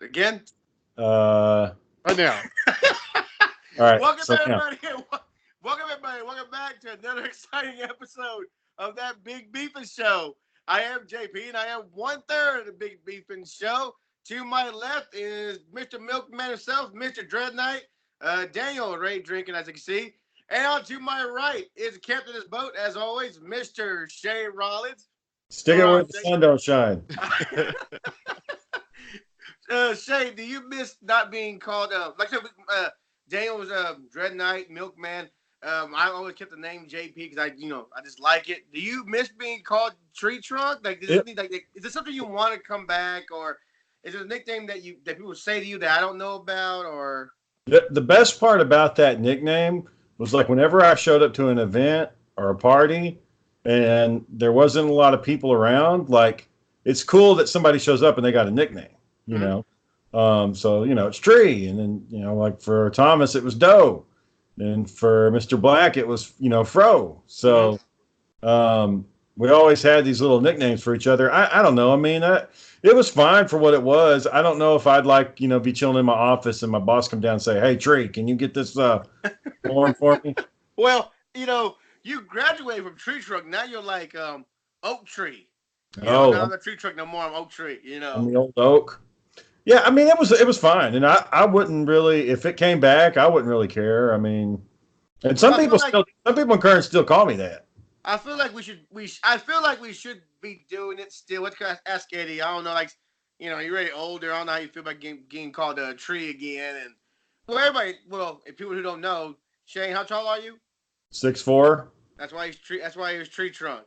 Again? Right now. All right. Welcome So now, everybody. Welcome everybody. Welcome back to another exciting episode of that Big Beefing Show. I am JP and I am 1/3 of the Big Beefing Show. To my left is Mr. Milkman himself, Mr. Dread Knight, Daniel Ray drinking as you can see. And on to my right is the captain of this boat, as always, Mr. Shay Rollins. stick it where the sun don't shine. Shay, do you miss not being called like I said, Daniel was Dread Knight, Milkman. I always kept the name JP because I just like it. Do you miss being called Tree Trunk? Like, is this something you want to come back, or is it a nickname that people say to you that I don't know about, or? The best part about that nickname was like whenever I showed up to an event or a party and there wasn't a lot of people around, like it's cool that somebody shows up and they got a nickname, you know? So, it's Tree. And then, like for Thomas, it was Doe. And for Mr. Black, it was, Fro. So we always had these little nicknames for each other. I don't know. I mean, it was fine for what it was. I don't know if I'd like, be chilling in my office and my boss come down and say, "Hey, Tree, can you get this form for me?" Well, you graduated from Tree Trunk. Now you're like Oak Tree. Now I'm not Tree Trunk no more. I'm Oak Tree. I'm the old oak. Yeah, I mean, it was fine, and I wouldn't really, if it came back, I wouldn't really care. I mean, and some people in Kern still call me that. I feel like I feel like we should be doing it still. What can I ask Eddie? I don't know, like, you're already older. I don't know how you feel about getting called a tree again. And if people who don't know, Shane, how tall are you? 6'4". That's why he was Tree Trunk.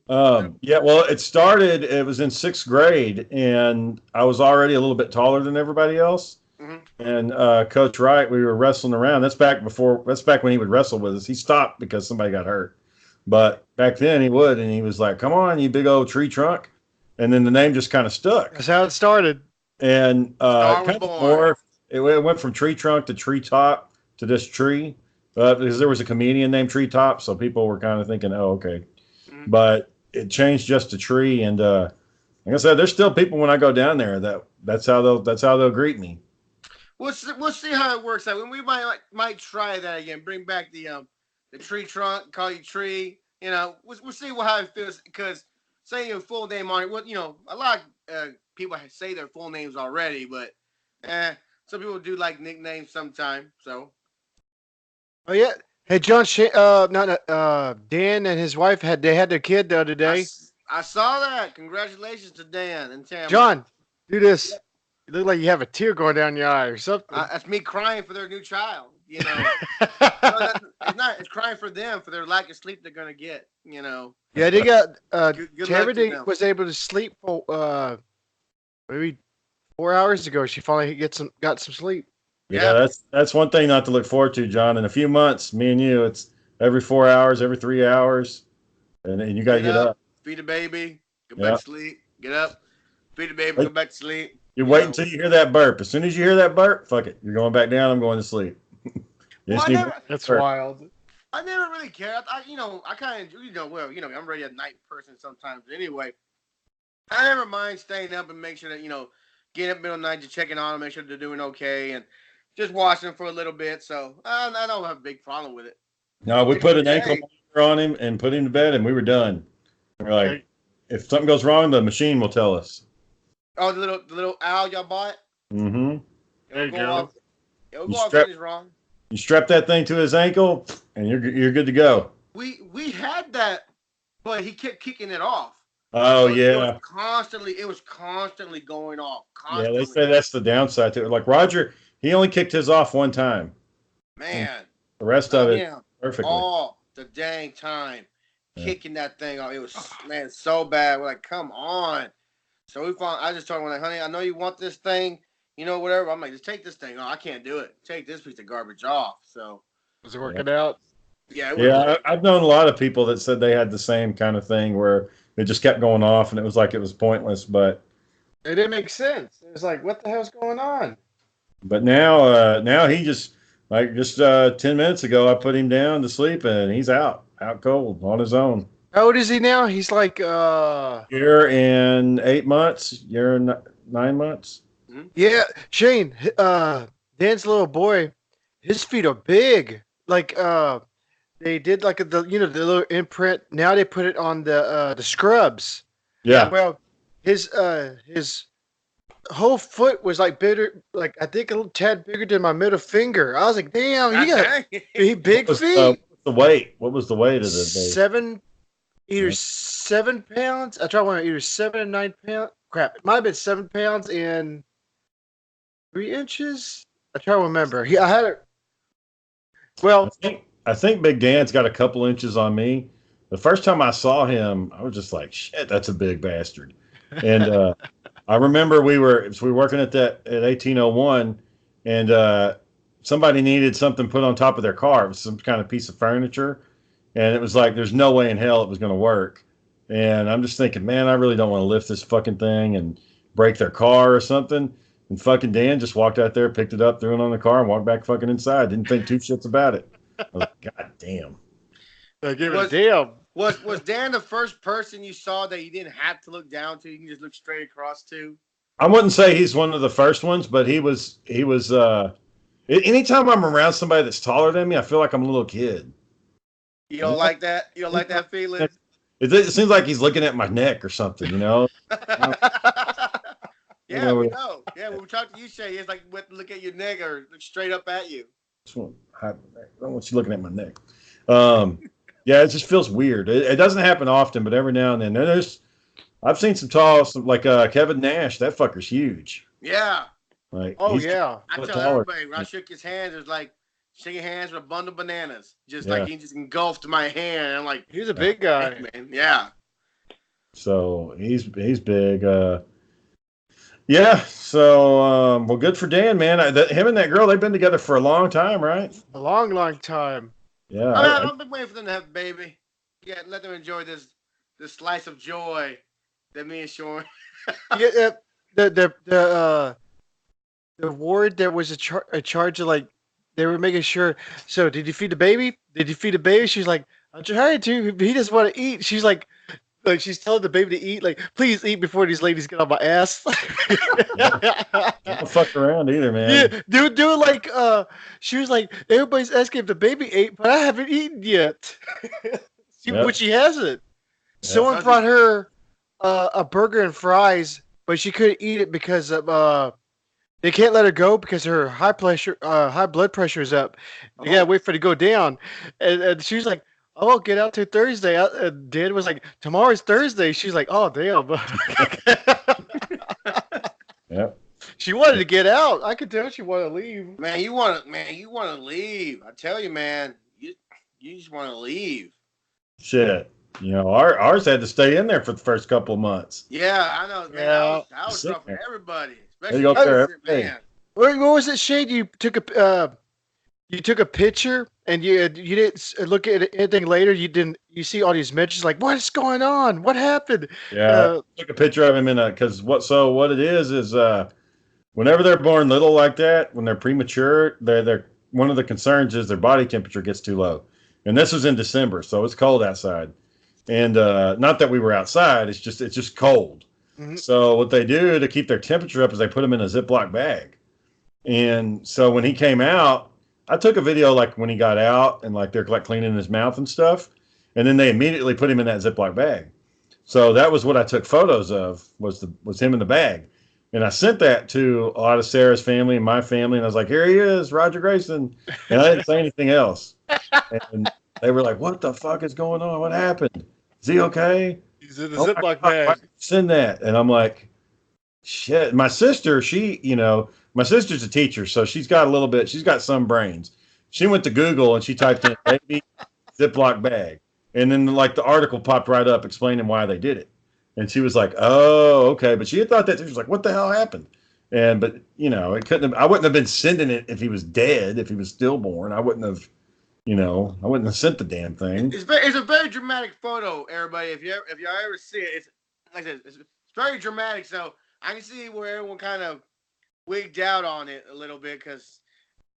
Yeah, well, it was in 6th grade, and I was already a little bit taller than everybody else. Mm-hmm. And Coach Wright, we were wrestling around. That's back when he would wrestle with us. He stopped because somebody got hurt. But back then he would, and he was like, "Come on, you big old tree trunk." And then the name just kind of stuck. That's how it started. And it went from tree trunk to tree top to just tree. Because there was a comedian named Tree Top, so people were kind of thinking, "Oh, okay." Mm-hmm. But it changed just to Tree, and like I said, there's still people when I go down there that's how they'll greet me. We'll see how it works out. When we might try that again, bring back the Tree Trunk, call you Tree. We'll see how it feels, because saying your full name on it, a lot of people say their full names already, but some people do like nicknames sometimes. So. Oh yeah. Hey, John, Dan and his wife had their kid the other day. I saw that. Congratulations to Dan and Tamara. John, do this. You look like you have a tear going down your eye or something. That's me crying for their new child. It's crying for them, for their lack of sleep they're gonna get. Yeah, they got. Tamara was able to sleep for maybe 4 hours ago. She finally got some sleep. Yeah, that's one thing not to look forward to, John. In a few months, me and you, it's every 4 hours, every 3 hours, and you got to get up. Feed the baby, go back to sleep, get up, feed the baby, go back to sleep. You wait until you hear that burp. As soon as you hear that burp, fuck it. You're going back down. I'm going to sleep. That's wild. I never really cared. I kind of, I'm already a night person sometimes anyway. I never mind staying up and make sure that, getting up middle of the night, just checking on them, make sure they're doing okay, and just watching them for a little bit. So I don't have a big problem with it. No, we put an ankle monitor on him and put him to bed, and we were done. We're like, if something goes wrong, the machine will tell us. Oh, the little owl y'all bought? Mm-hmm. There you go. It'll go off when it's wrong. You strap that thing to his ankle, and you're good to go. We had that, but he kept kicking it off. Oh, yeah. It was constantly going off. Constantly. Yeah, they say that's the downside to it. Like Roger, he only kicked his off one time. Man. The rest of it, perfectly. All the dang time. Kicking that thing off. It was, so bad. We're like, come on. So I just told him, like, honey, I know you want this thing, whatever. I'm like, just take this thing. Oh, I can't do it. Take this piece of garbage off. So. Was it working out? Yeah. I've known a lot of people that said they had the same kind of thing where it just kept going off and it was like it was pointless, but it didn't make sense. It was like, what the hell's going on? But now he just 10 minutes ago, I put him down to sleep and he's out cold on his own. How old is he now? He's like year and 8 months, year and 9 months. Yeah, Shane. Dan's little boy, his feet are big. Like they did like the little imprint. Now they put it on the scrubs. Yeah. Well, his whole foot was like bigger, like I think a little tad bigger than my middle finger. I was like, damn, he got big feet. What was the weight? What was the weight of the baby? 7 pounds. I tried one either 7 and 9 pounds. Crap, it might have been 7 pounds and 3 inches. I try to remember. I had it. Well, I think Big Dan's got a couple inches on me. The first time I saw him, I was just like, shit, that's a big bastard. And I remember we were working at 1801, and somebody needed something put on top of their car. It was some kind of piece of furniture, and it was like there's no way in hell it was going to work. And I'm just thinking, man, I really don't want to lift this fucking thing and break their car or something. And fucking Dan just walked out there, picked it up, threw it on the car, and walked back fucking inside. Didn't think two shits about it. I was like, God damn. Was Dan the first person you saw that you didn't have to look down to? You can just look straight across to? I wouldn't say he's one of the first ones, but he was anytime I'm around somebody that's taller than me, I feel like I'm a little kid. You don't like that? You don't like that feeling? It seems like he's looking at my neck or something, you know? Yeah, we know. Yeah, when we talk to you, Shay, it's like look at your neck or look straight up at you. I don't want you looking at my neck. Yeah, it just feels weird. It doesn't happen often, but every now and then. I've seen some tall, like Kevin Nash. That fucker's huge. Yeah. Like, yeah. I tell everybody, when I shook his hands, it was like shaking hands with a bundle of bananas. Just like he just engulfed my hand. And I'm like, he's a big guy, man. Yeah. So he's big. Yeah. So well, good for Dan, man. Him and that girl, they've been together for a long time, right? A long time. Yeah. I've been waiting for them to have a baby. Yeah, let them enjoy this slice of joy that me and Sean. Yeah, the ward there was a charge of like they were making sure. So did you feed the baby? Did you feed the baby? She's like, I'm trying to, but he doesn't want to eat. She's like she's telling the baby to eat. Like, please eat before these ladies get on my ass. Don't fuck around either, man. Yeah, do like she was like, everybody's asking if the baby ate, but I haven't eaten yet. Which she hasn't. Yep. Someone brought her a burger and fries, but she couldn't eat it because of they can't let her go because her high blood pressure is up. They gotta wait for it to go down, and she was like, "Oh, I'll get out to Thursday." And Dan was like, "Tomorrow's Thursday." She's like, "Oh, damn." Yep. She wanted to get out. I could tell she wanted to leave. Man, you want to leave. I tell you, man, you just want to leave. Shit. You know, ours had to stay in there for the first couple of months. Yeah, I know. Man, yeah. I was rough for everybody. Especially you man. What was it, Shade? You took a picture and you didn't look at anything later. You see all these mentions like, what's going on? What happened? Yeah, I took a picture of him because what it is whenever they're born little like that, when they're premature, they're one of the concerns is their body temperature gets too low. And this was in December, so it's cold outside. And not that we were outside, it's just cold. Mm-hmm. So what they do to keep their temperature up is they put them in a Ziploc bag. And so when he came out, I took a video like when he got out and like they're like cleaning his mouth and stuff. And then they immediately put him in that Ziploc bag. So that was what I took photos of was him in the bag. And I sent that to a lot of Sarah's family and my family. And I was like, here he is, Roger Grayson. And I didn't say anything else. And they were like, what the fuck is going on? What happened? Is he okay? He's in the Ziploc bag. Why send that? And I'm like, shit. My sister, my sister's a teacher, so she's got some brains. She went to Google and she typed in baby Ziploc bag. And then like the article popped right up explaining why they did it. And she was like, oh, okay. But she had thought that she was like, what the hell happened? But I wouldn't have been sending it if he was dead, if he was stillborn. I wouldn't have sent the damn thing. It's a very dramatic photo, everybody. If y'all ever see it, it's like I said, it's very dramatic. So I can see where everyone kind of wigged out on it a little bit because,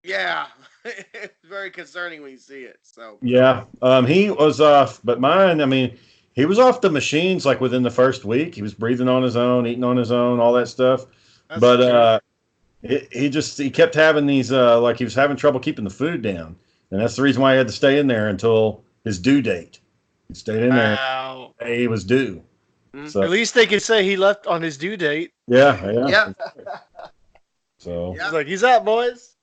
yeah, it's very concerning when you see it. So yeah, he was off, but mine. I mean, he was off the machines like within the first week. He was breathing on his own, eating on his own, all that stuff. But He kept having these like he was having trouble keeping the food down, and that's the reason why he had to stay in there until his due date. He stayed in there. Wow. He was due. So At least they could say he left on his due date. yeah. Yeah. So Yeah. He's like, he's out, boys.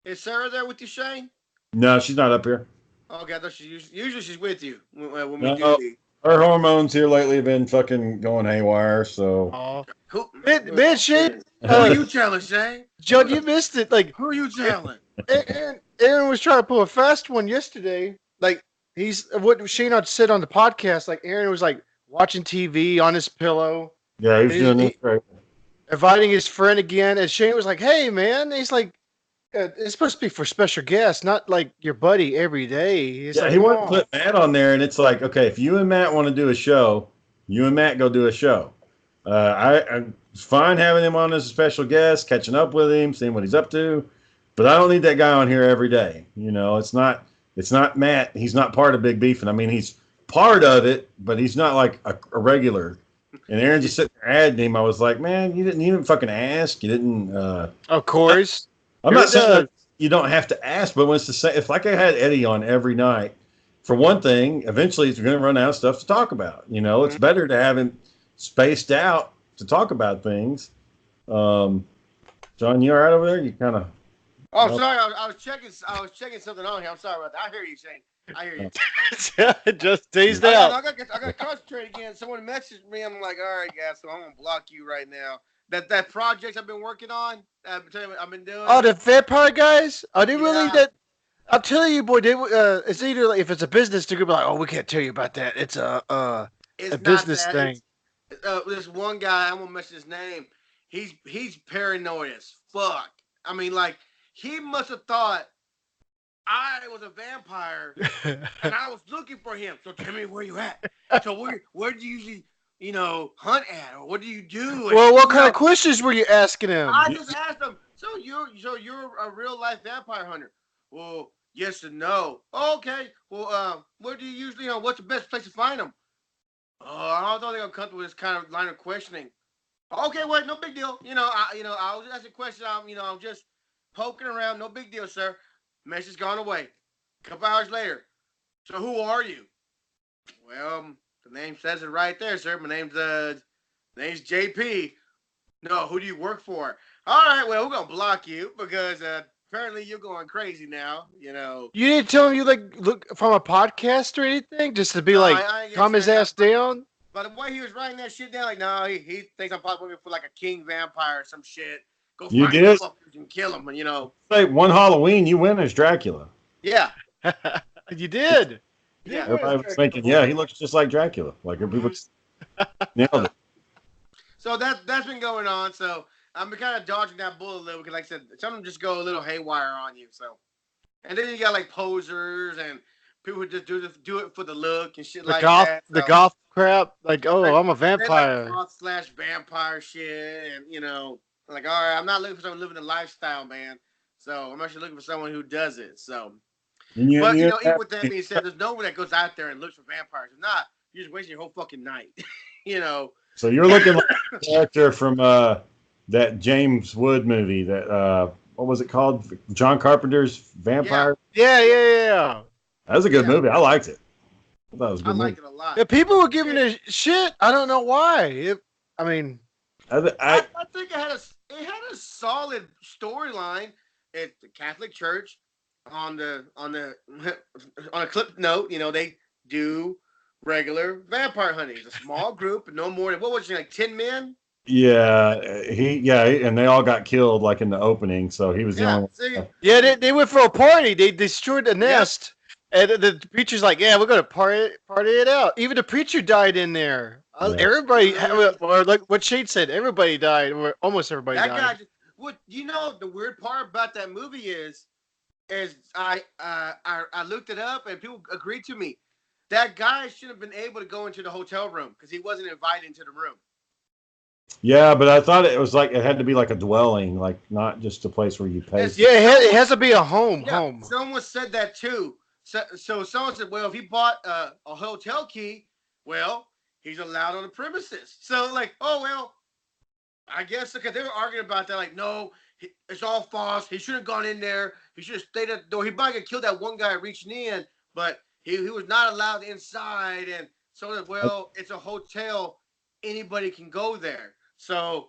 Is Sarah there with you, Shane? no, she's not up here. Okay, I thought usually she's with you when we No. do the. Her hormones here lately have been fucking going haywire. So Oh, Who, man, Shane. who are you telling, Shane? Joe, you missed it. Like, Who are you telling? Aaron was trying to pull a fast one yesterday. Like, he's what Shane had said on the podcast. Like, Aaron was like watching TV on his pillow, yeah, he was doing this right. inviting his friend again. And Shane was like, "Hey, man," he's like, "It's supposed to be for special guests, not like your buddy every day." He's Yeah, like, he wanted to "Oh." put Matt on there, and it's like, okay, if you and Matt want to do a show, you and Matt go do a show. I'm fine having him on as a special guest, catching up with him, seeing what he's up to, but I don't need that guy on here every day. You know, it's not Matt. He's not part of Big Beef, and I mean, he's part of it, but he's not like a regular. And Aaron just sitting there adding him. I was like, man, you didn't even fucking ask. You didn't. Of course. I'm not saying that you don't have to ask, but when it's the same, if like I had Eddie on every night, for one thing, eventually he's going to run out of stuff to talk about. You know, it's better to have him spaced out to talk about things. John, you all right over there? You kind of. Oh, I'm sorry. I was checking something on here. I'm sorry about that. I hear you, Shane. I hear you. Just dazed I out. gotta concentrate again. Someone messaged me. I'm like, all right, guys. So I'm gonna block you right now. That project I've been working on. I've been doing. Oh, the vampire guys? Are they really Yeah. that? I'll tell you, boy. It's either like, if it's a business, they're gonna be like, "Oh, we can't tell you about that. It's a It's not business that. thing." This one guy, I won't mention his name. He's paranoid as fuck. I mean, like he must have thought I was a vampire and I was looking for him. So tell me where you at. So where do you usually hunt at, or what do you do? And, Well, what kind of questions were you asking him? I just asked him. So you're a real life vampire hunter? Well, yes and no. Oh, okay. Well, where do you usually? What's the best place to find them? Oh, I don't think I'm comfortable with this kind of line of questioning. Okay, wait, no big deal. I was asking a question. I'm just poking around. No big deal, sir. Message gone away. A couple hours later. So who are you? Well, the name says it right there, sir. My name's JP. No, who do you work for? All right, well, we're gonna block you because apparently you're going crazy now. You didn't tell him you look from a podcast or anything, just to be No, like I ain't calm his gonna say ass down. By the way he was writing that shit down, like, no, he thinks I'm probably looking for like a king vampire or some shit. Go You find did? the fuckers and kill them, Say one Halloween, you win as Dracula. Yeah. You did. Yeah. Everybody was thinking, yeah, he looks just like Dracula. Like everybody nailed it. So that's been going on. So I'm kind of dodging that bullet a little because, like I said, some of them just go a little haywire on you. So, and then you got like posers and people who just do it for the look and shit like that. The So, golf crap. Like, oh, I'm a they like vampire. goth/vampire shit, and like, all right, I'm not looking for someone living a lifestyle, man. So I'm actually looking for someone who does it. So, And but even with that being said, there's no one that goes out there and looks for vampires. If not, you're just wasting your whole fucking night. So you're looking like a character from that James Wood movie that what was it called? John Carpenter's Vampire. Yeah. That was a good movie. I liked it. I thought it was a I good liked movie. it a lot. The people were giving it shit. I don't know why. I mean, I think it had a solid storyline. It's the Catholic Church on a clip note. They do regular vampire hunting. It's a small group, no more than what was it, like 10 men? Yeah, and they all got killed like in the opening, so he was the only one. yeah, they went for a party. They destroyed the nest, and the preacher's like, "Yeah, we're gonna party it out." Even the preacher died in there. Yeah. Everybody, or like what Shade said, everybody died, or almost everybody That died. guy. The weird part about that movie is I looked it up and people agreed to me. That guy shouldn't have been able to go into the hotel room because he wasn't invited into the room. Yeah, but I thought it was like it had to be like a dwelling, like not just a place where you pay. Yeah, it has to be a home. Yeah, Home. someone said that too. So someone said, well, if he bought a hotel key, well, he's allowed on the premises. So like, oh well, I guess because they were arguing about that, like, no, it's all false. He shouldn't have gone in there. He should have stayed at the door. He might have killed that one guy reaching in, but he was not allowed inside. And so that, well, it's a hotel. Anybody can go there. So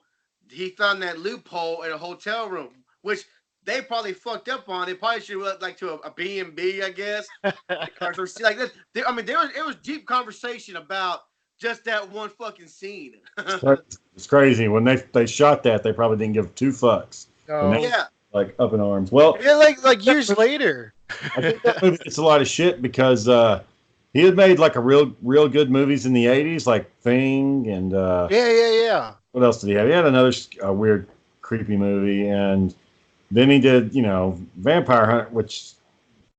he found that loophole in a hotel room, which they probably fucked up on. They probably should have like to a B&B, I guess. Like this. I mean, it was deep conversation about just that one fucking scene. It's crazy. When they shot that, they probably didn't give two fucks. No. Yeah. Like up in arms. Well, yeah, like years later. I think that movie gets a lot of shit because he had made like a real good movies in the 80s, like Thing and Yeah. what else did he have? He had another weird, creepy movie, and then he did, Vampire Hunt, which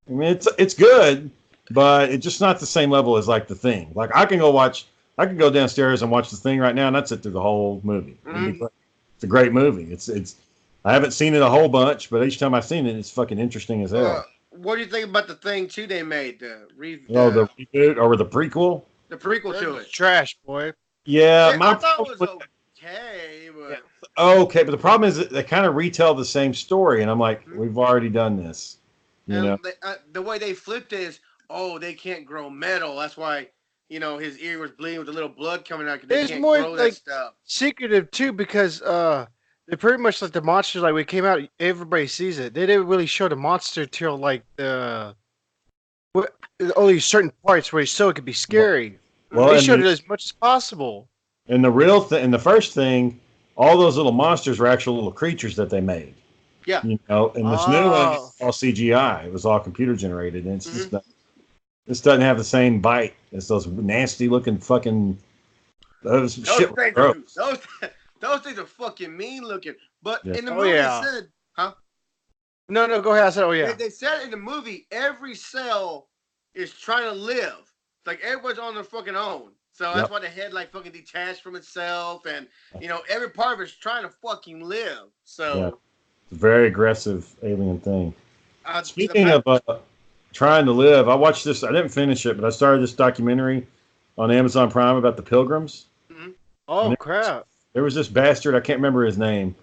I mean it's good, but it's just not the same level as like The Thing. Like I can go downstairs and watch The Thing right now, and that's it through the whole movie. Mm-hmm. It's a great movie. It's I haven't seen it a whole bunch, but each time I've seen it, it's fucking interesting as hell. What do you think about the Thing 2 they made? The reboot or the prequel? The prequel to it. Trash, boy. Yeah, I thought it was okay, but okay, but the problem is that they kind of retell the same story, and I'm like, we've already done this. You know, the way they flipped it is, they can't grow metal. That's why his ear was bleeding with a little blood coming out. They can't more grow that stuff. Secretive too, because they pretty much like the monsters. Like when it came out, everybody sees it. They didn't really show the monster till like only certain parts where so it could be scary. Well, they showed it as much as possible. And the first thing, all those little monsters were actual little creatures that they made. Yeah. And this new one is all CGI. It was all computer generated, and it's just this doesn't have the same bite as those nasty looking fucking those things are fucking mean looking. But in the Oh, movie, yeah. they said, huh? No, go ahead. I said, oh yeah. They said in the movie, every cell is trying to live. Like everyone's on their fucking own. So that's why the head like fucking detached from itself, and every part of it's trying to fucking live. So it's a very aggressive alien thing. Speaking of trying to live, I watched this. I didn't finish it, but I started this documentary on Amazon Prime about the Pilgrims. Mm-hmm. Oh crap! There was this bastard. I can't remember his name,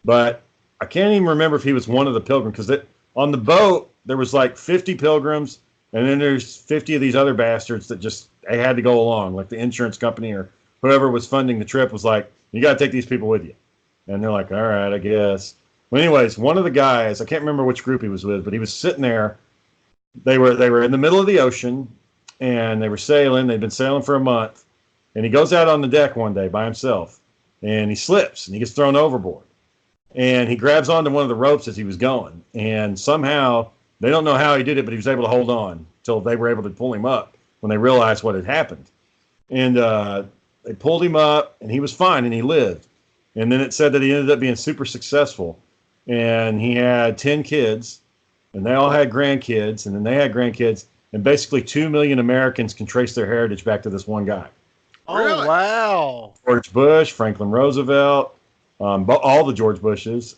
but I can't even remember if he was one of the Pilgrims, because on the boat there was like 50 Pilgrims, and then there's 50 of these other bastards that just they had to go along. Like the insurance company or whoever was funding the trip was like, "You got to take these people with you," and they're like, "All right, I guess." Well, anyways, one of the guys, I can't remember which group he was with, but he was sitting there. They were in the middle of the ocean, and they were sailing. They'd been sailing for a month, and he goes out on the deck one day by himself, and he slips and he gets thrown overboard, and he grabs onto one of the ropes as he was going, and somehow they don't know how he did it, but he was able to hold on until they were able to pull him up when they realized what had happened, and they pulled him up, and he was fine, and he lived. And then it said that he ended up being super successful, and he had 10 kids, and they all had grandkids, and then they had grandkids, and basically 2 million Americans can trace their heritage back to this one guy. Oh, really? wow. George Bush, Franklin Roosevelt, all the George Bushes.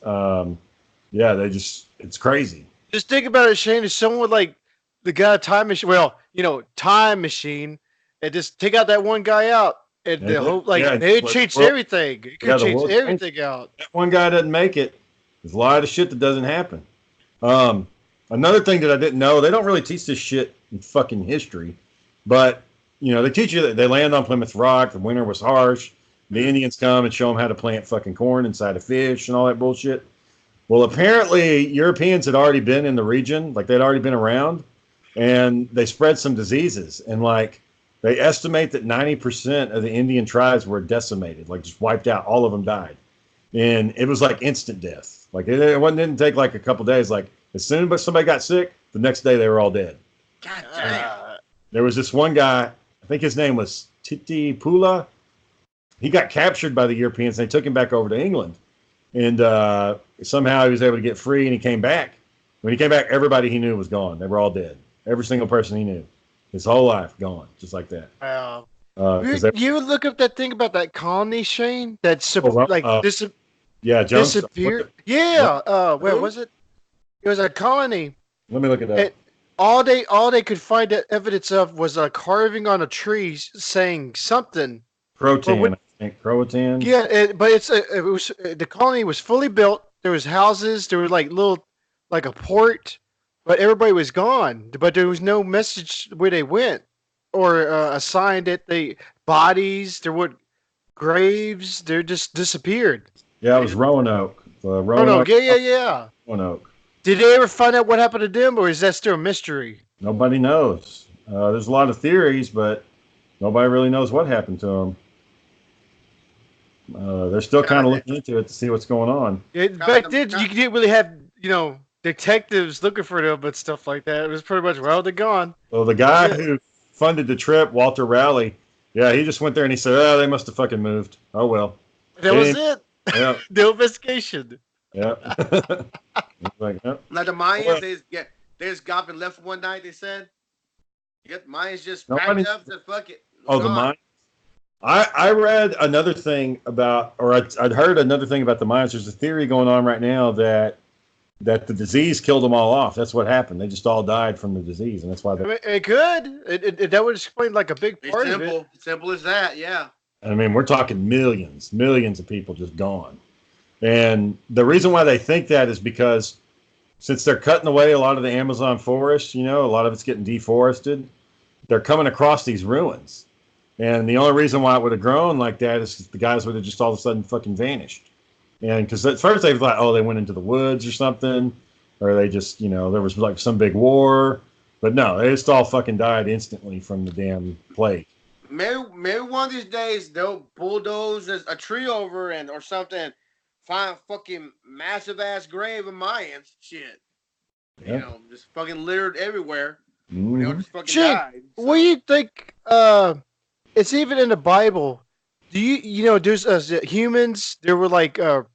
It's crazy. Just think about it, Shane. If someone would like the guy time machine, time machine, and just take out that one guy out, and the whole it changed everything. It could change everything out. That one guy doesn't make it. There's a lot of shit that doesn't happen. Another thing that I didn't know, they don't really teach this shit in fucking history, but they teach you that they land on Plymouth Rock. The winter was harsh. The Indians come and show them how to plant fucking corn inside of fish and all that bullshit. Well, apparently Europeans had already been in the region, like they'd already been around, and they spread some diseases. And like they estimate that 90% of the Indian tribes were decimated, like just wiped out. All of them died, and it was like instant death. Like it didn't take like a couple days. Like as soon as somebody got sick, the next day they were all dead. God damn. There was this one guy, I think his name was Titi Pula. He got captured by the Europeans, and they took him back over to England. And somehow he was able to get free, and he came back. When he came back, everybody he knew was gone. They were all dead. Every single person he knew. His whole life gone, just like that. Wow. You look up that thing about that colony, Shane? That's disappeared. Yeah. Where was it? It was a colony. Let me look it up. All they could find evidence of was a carving on a tree saying something, Croatan, I think. Croatan. Yeah, but it was the colony was fully built. There was houses. There were like like a port, but everybody was gone. But there was no message where they went or a sign that they bodies. There were graves. They just disappeared. Yeah, it was Roanoke. Oh no, yeah. Roanoke. Did they ever find out what happened to them, or is that still a mystery? Nobody knows. There's a lot of theories, but nobody really knows what happened to them. They're still kind of looking into it to see what's going on. Back then, you didn't really have, detectives looking for them and stuff like that. It was pretty much, well, they're gone. Well, the guy who funded the trip, Walter Raleigh, yeah, he just went there and he said, oh, they must have fucking moved. Oh, well. That was it. Yeah. No investigation. Yeah. Like, the Mayans, they just got up and left one night, they said. The Mayans just packed up, said, fuck it. Oh, the Mayans? I read another thing about, or I'd heard another thing about the Mayans. There's a theory going on right now that the disease killed them all off. That's what happened. They just all died from the disease, and that's why. It could. That would explain like a big part of it. Simple as that, yeah. I mean, we're talking millions of people just gone. And the reason why they think that is because since they're cutting away a lot of the Amazon forest, a lot of it's getting deforested, they're coming across these ruins. And the only reason why it would have grown like that is because the guys would have just all of a sudden fucking vanished. And because at first they thought, oh, they went into the woods or something, or they just, there was like some big war. But no, they just all fucking died instantly from the damn plague. Maybe one of these days they'll bulldoze a tree over or something, find a fucking massive ass grave of Mayans. Shit. Yeah. Just fucking littered everywhere. Mm-hmm. Just fucking died. So. What do you think? It's even in the Bible. Do there's humans? There were like how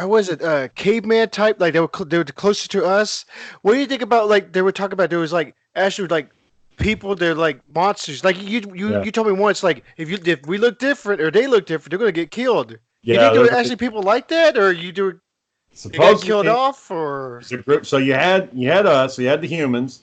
was it? Caveman type? Like they were closer to us. What do you think about like they were talking about? There was like actually like people. They're like monsters. Like you told me once. Like if we look different or they look different, they're gonna get killed. Yeah, you think there were actually people like that, or you got killed off, or a group? So you had us. You had the humans.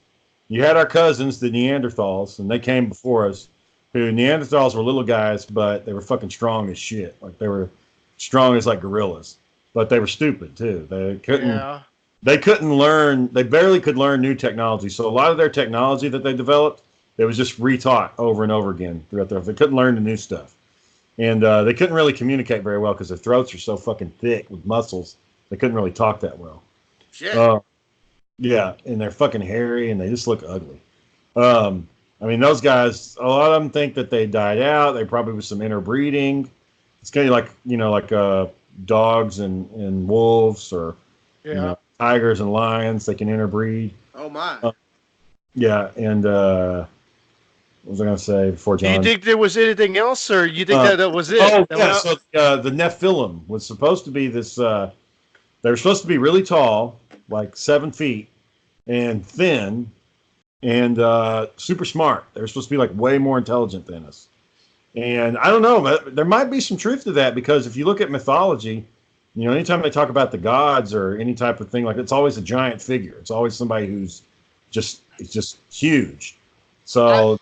You had our cousins, the Neanderthals, and they came before us. Who Neanderthals were little guys, but they were fucking strong as shit. Like they were strong as like gorillas, but they were stupid too. They couldn't. Yeah. They couldn't learn. They barely could learn new technology. So a lot of their technology that they developed, it was just retaught over and over again throughout their. They couldn't learn the new stuff, and they couldn't really communicate very well because their throats are so fucking thick with muscles. They couldn't really talk that well. Shit. Yeah, and they're fucking hairy, and they just look ugly. I mean, those guys, a lot of them think that they died out. They probably was some interbreeding. It's kind of like dogs and wolves, or tigers and lions. They can interbreed. Oh my. Yeah, and what was I going to say before John? Do you think there was anything else, or you think that was it? Oh, yeah. So the Nephilim was supposed to be this. They were supposed to be really tall, like 7 feet, and thin, and super smart. They were supposed to be like way more intelligent than us. And I don't know, but there might be some truth to that, because if you look at mythology, anytime they talk about the gods or any type of thing, like it's always a giant figure. It's always somebody who's just huge. So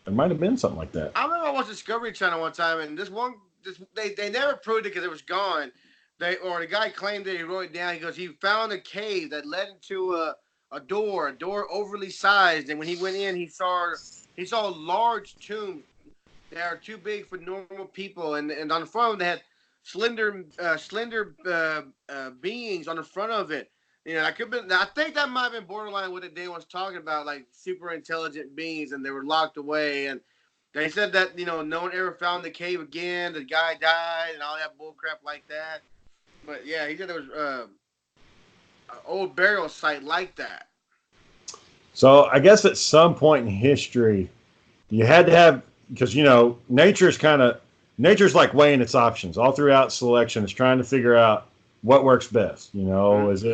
there might have been something like that. I remember I watched Discovery Channel one time, and they never proved it because it was gone. The guy claimed that he wrote it down. He goes, he found a cave that led into a door overly sized, and when he went in, he saw large tombs that are too big for normal people, and on the front of them they had slender beings on the front of it. I think that might have been borderline what they was talking about, like super intelligent beings, and they were locked away. And they said that no one ever found the cave again. The guy died, and all that bullcrap like that. But yeah, he said there was an old burial site like that. So I guess at some point in history, you had to have, because nature's like weighing its options all throughout selection. It's trying to figure out what works best. Is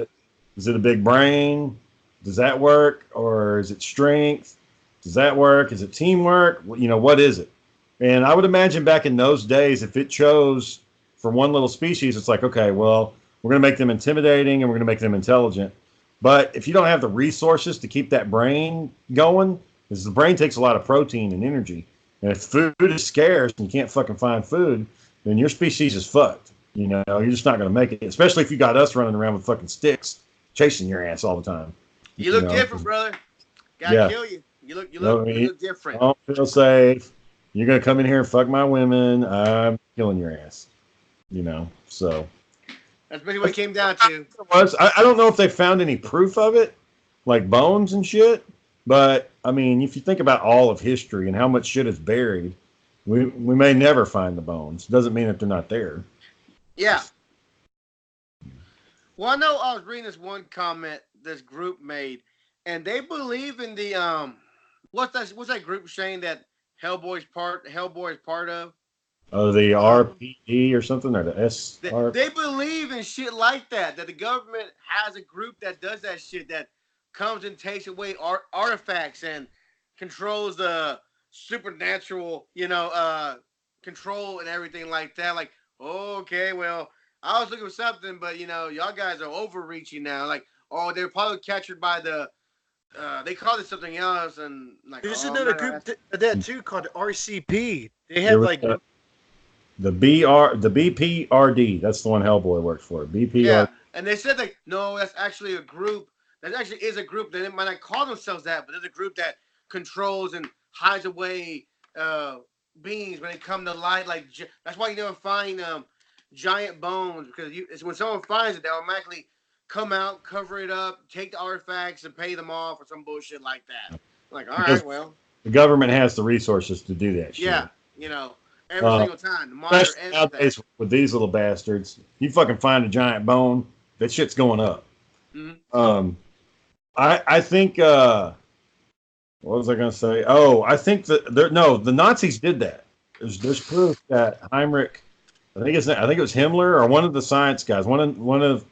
it a big brain? Does that work? Or is it strength? Does that work? Is it teamwork? What is it? And I would imagine back in those days, if it chose for one little species, it's like, okay, well, we're going to make them intimidating and we're going to make them intelligent. But if you don't have the resources to keep that brain going, because the brain takes a lot of protein and energy, And if food is scarce and you can't fucking find food, then your species is fucked. You know, you're just not going to make it, especially if you got us running around with fucking sticks chasing your ass all the time. You look different, brother. Gotta kill you. You look different. Don't feel safe. You're going to come in here and fuck my women. I'm killing your ass. You know, so. That's basically what it came down to. I don't know if they found any proof of it, like bones and shit. But, I mean, if you think about all of history and how much shit is buried, we may never find the bones. Doesn't mean that they're not there. Yeah. Well, I know I was reading this one comment this group made, and they believe in the what's that group, Shane, that Hellboy's part of? Oh, the RPD or something, or the SR? They believe in shit like that the government has a group that does that shit, that comes and takes away artifacts and controls the supernatural, control and everything like that. Like, okay, well, I was looking for something, but y'all guys are overreaching now. Like, they're probably captured by the they call it something else, and like there's another group that too called RCP. They have like the BPRD. That's the one Hellboy works for. BPRD. Yeah, and they said like, no, that's actually a group. That actually is a group. They might not call themselves that, but there's a group that controls and hides away beings when they come to light. Like, that's why you never find giant bones, because it's when someone finds it, they automatically come out, cover it up, take the artifacts, and pay them off or some bullshit like that. Like, all right, well, the government has the resources to do that shit. Yeah, every single time. The monitor nowadays with these little bastards, you fucking find a giant bone, that shit's going up. Mm-hmm. I think what was I going to say? Oh, I think the Nazis did that. There's proof that Heinrich, I think it was Himmler or one of the science guys, one of